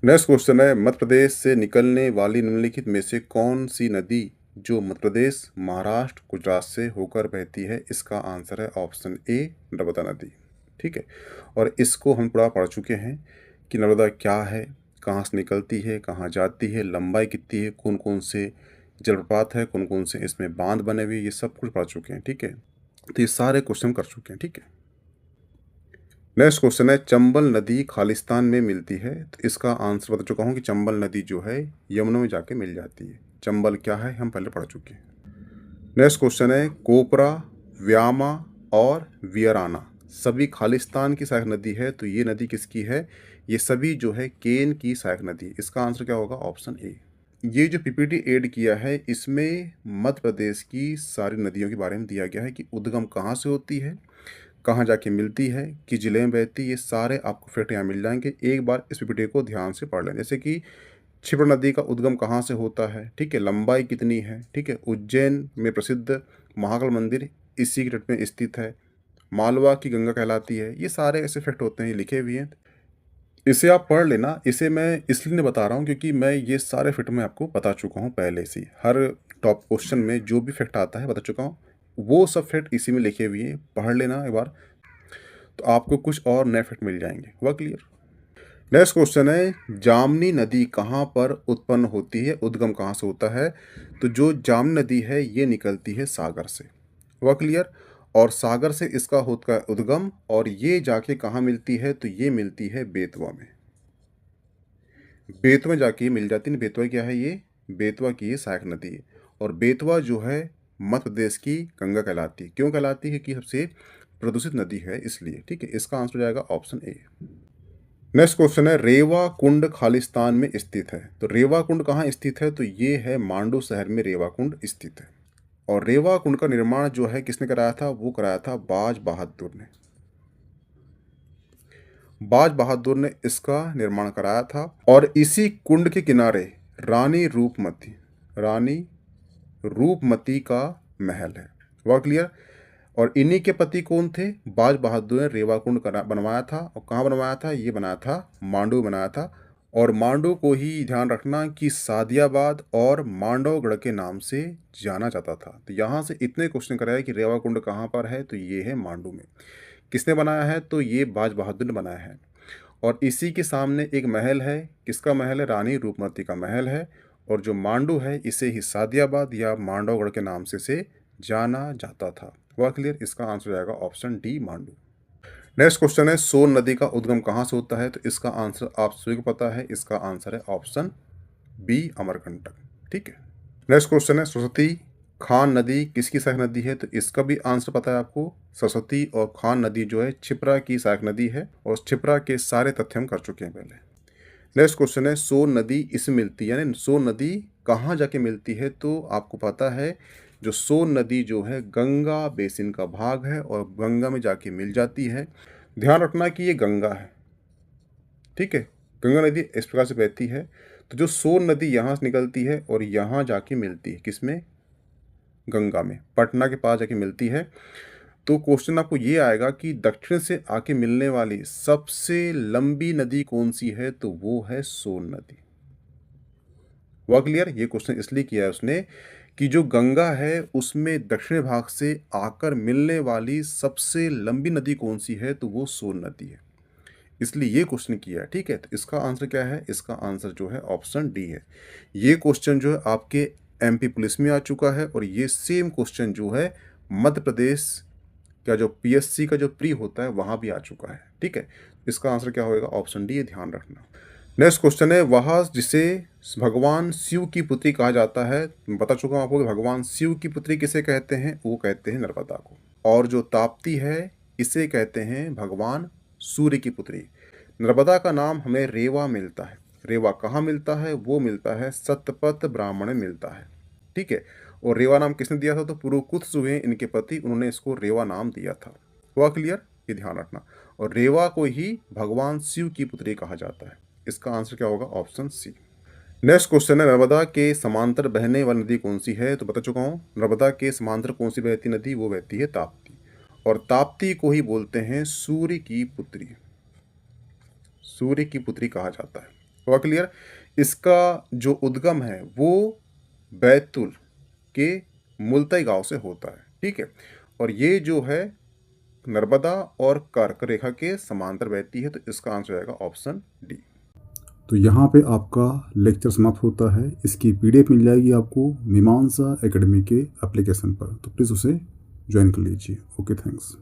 नेक्स्ट क्वेश्चन है, मध्य प्रदेश से निकलने वाली निम्नलिखित में से कौन सी नदी जो मध्य प्रदेश महाराष्ट्र गुजरात से होकर बहती है? इसका आंसर है ऑप्शन ए नर्मदा नदी। ठीक है, और इसको हम पूरा पढ़ चुके हैं कि नर्मदा क्या है, कहाँ से निकलती है, कहाँ जाती है, लंबाई कितनी है, कौन कौन से जलप्रपात है, कौन कौन से इसमें बांध बने हुए, ये सब कुछ पढ़ चुके हैं। ठीक है, तो ये सारे क्वेश्चन कर चुके हैं, ठीक है। नेक्स्ट क्वेश्चन है, चंबल नदी खालिस्तान में मिलती है, तो इसका आंसर बता चुका हूँ कि चंबल नदी जो है यमुना में जाके मिल जाती है। चंबल क्या है हम पहले पढ़ चुके हैं। नेक्स्ट क्वेश्चन है, कोपरा, व्यामा और वियराना सभी खालिस्तान की सहायक नदी है, तो ये नदी किसकी है? ये सभी जो है केन की सहायक नदी। इसका आंसर क्या होगा? Option A. ये जो पीपीटी ऐड किया है इसमें मध्य प्रदेश की सारी नदियों के बारे में दिया गया है कि उद्गम कहाँ से होती है, कहाँ जाके मिलती है, किस जिले में बहती है, ये सारे आपको फैक्ट यहाँ मिल जाएंगे। एक बार इस पीपीटी को ध्यान से पढ़ लें। जैसे कि क्षिप्रा नदी का उद्गम कहाँ से होता है, ठीक है, लंबाई कितनी है, ठीक है, उज्जैन में प्रसिद्ध महाकाल मंदिर इसी के तट में स्थित है, मालवा की गंगा कहलाती है। ये सारे ऐसे फैक्ट होते हैं, ये लिखे हुए हैं, इसे आप पढ़ लेना। इसे मैं इसलिए नहीं बता रहा हूँ क्योंकि मैं ये सारे फैक्ट मैं आपको बता चुका हूँ पहले से। हर टॉप क्वेश्चन में जो भी फैक्ट आता है बता चुका हूँ, वो सब फैक्ट इसी में लिखे हुए हैं, पढ़ लेना एक बार, तो आपको कुछ और नए फैक्ट मिल जाएंगे। हुआ क्लियर? नेक्स्ट क्वेश्चन है, जामनी नदी कहाँ पर उत्पन्न होती है, उद्गम कहाँ से होता है? तो जो जामनी नदी है ये निकलती है सागर से। हुआ क्लियर? और सागर से इसका होता है उद्गम, और ये जाके कहाँ मिलती है? तो ये मिलती है बेतवा में। बेतवा जाके मिल जाती है। बेतवा क्या है? ये बेतवा की ये सहायक नदी है, और बेतवा जो है मध्य प्रदेश की गंगा कहलाती है। क्यों कहलाती है? कि सबसे प्रदूषित नदी है इसलिए, ठीक है। इसका आंसर हो जाएगा ऑप्शन ए। नेक्स्ट क्वेश्चन है, रेवा कुंड खालिस्तान में स्थित है, तो रेवा कुंड कहाँ स्थित है? तो ये है मांडू शहर में रेवा कुंड स्थित है। और रेवा कुंड का निर्माण जो है किसने कराया था? वो कराया था बाज बहादुर ने। बाज बहादुर ने इसका निर्माण कराया था, और इसी कुंड के किनारे रानी रूपमती का महल है। वह क्लियर? और इन्हीं के पति कौन थे? बाज बहादुर ने रेवा कुंड बनवाया था। और कहाँ बनवाया था? ये बनाया था मांडू बनाया था। और मांडू को ही ध्यान रखना कि सादियाबाद और मांडवगढ़ के नाम से जाना जाता था। तो यहाँ से इतने क्वेश्चन कराया कि रेवा कुंड कहाँ पर है, तो ये है मांडू में। किसने बनाया है? तो ये बाज बहादुर ने बनाया है। और इसी के सामने एक महल है, किसका महल है? रानी रूपमती का महल है। और जो मांडू है इसे ही सादियाबाद या मांडवगढ़ के नाम से जाना जाता था। हुआ क्लियर? इसका आंसर हो जाएगा option D, Mandu. Next question है, सोन नदी का उद्गम कहाँ से होता है? तो इसका आंसर आप सभी को पता है, इसका आंसर है ऑप्शन बी, अमरकंटक, ठीक है। नेक्स्ट क्वेश्चन है, सरस्वती खान नदी किसकी सहायक नदी है? तो इसका भी आंसर पता है आपको। सरस्वती और खान नदी जो है क्षिप्रा की सहायक नदी है, और क्षिप्रा के सारे तथ्य हम कर चुके हैं पहले। नेक्स्ट क्वेश्चन है, सोन नदी इसमें मिलती है, यानी सोन नदी कहाँ जाके मिलती है? तो आपको पता है जो सोन नदी जो है गंगा बेसिन का भाग है, और गंगा में जाके मिल जाती है। ध्यान रखना कि ये गंगा है, ठीक है, गंगा नदी इस प्रकार से बहती है। तो जो सोन नदी यहाँ से निकलती है और यहाँ जाके मिलती है, किसमें? गंगा में, पटना के पास जाके मिलती है। तो क्वेश्चन आपको ये आएगा कि दक्षिण से आके मिलने वाली सबसे लंबी नदी कौन सी है? तो वो है सोन नदी। हुआ क्लियर? ये क्वेश्चन इसलिए किया है उसने कि जो गंगा है उसमें दक्षिणी भाग से आकर मिलने वाली सबसे लंबी नदी कौन सी है? तो वो सोन नदी है, इसलिए ये क्वेश्चन किया है, ठीक है। तो इसका आंसर क्या है? इसका आंसर जो है ऑप्शन डी है। ये क्वेश्चन जो है आपके एमपी पुलिस में आ चुका है, और ये सेम क्वेश्चन जो है मध्य प्रदेश का जो पीएससी का जो प्री होता है वहाँ भी आ चुका है, ठीक है। इसका आंसर क्या होगा? ऑप्शन डी, ध्यान रखना। नेक्स्ट क्वेश्चन है, वह जिसे भगवान शिव की पुत्री कहा जाता है, बता चुका हूँ आपको कि भगवान शिव की पुत्री किसे कहते हैं? वो कहते हैं नर्मदा को। और जो ताप्ती है इसे कहते हैं भगवान सूर्य की पुत्री। नर्मदा का नाम हमें रेवा मिलता है। रेवा कहाँ मिलता है? वो मिलता है सतपथ ब्राह्मण में मिलता है, ठीक है। और रेवा नाम किसने दिया था? तो पुरुकुत्स हुए इनके पति, उन्होंने इसको रेवा नाम दिया था। हुआ क्लियर? ये ध्यान रखना। और रेवा को ही भगवान शिव की पुत्री कहा जाता है। इसका आंसर क्या होगा? Option C. नेक्स्ट क्वेश्चन है, नर्मदा के समांतर बहने वाली नदी कौन सी है? तो बता चुका हूँ, नर्मदा के समांतर कौन सी बहती नदी? वो बहती है ताप्ती। और ताप्ती को ही बोलते हैं सूर्य की पुत्री। सूर्य की पुत्री कहा जाता है। हुआ क्लियर? इसका जो उद्गम है वो बैतूल के मुल्ताई गांव से होता है, ठीक है। और ये जो है नर्मदा और कर्क रेखा के समांतर बहती है, तो इसका आंसर आएगा ऑप्शन डी। तो यहाँ पे आपका लेक्चर समाप्त होता है। इसकी पीडीएफ मिल जाएगी आपको मीमांसा एकेडमी के एप्लीकेशन पर, तो प्लीज़ उसे ज्वाइन कर लीजिए। Okay, thanks.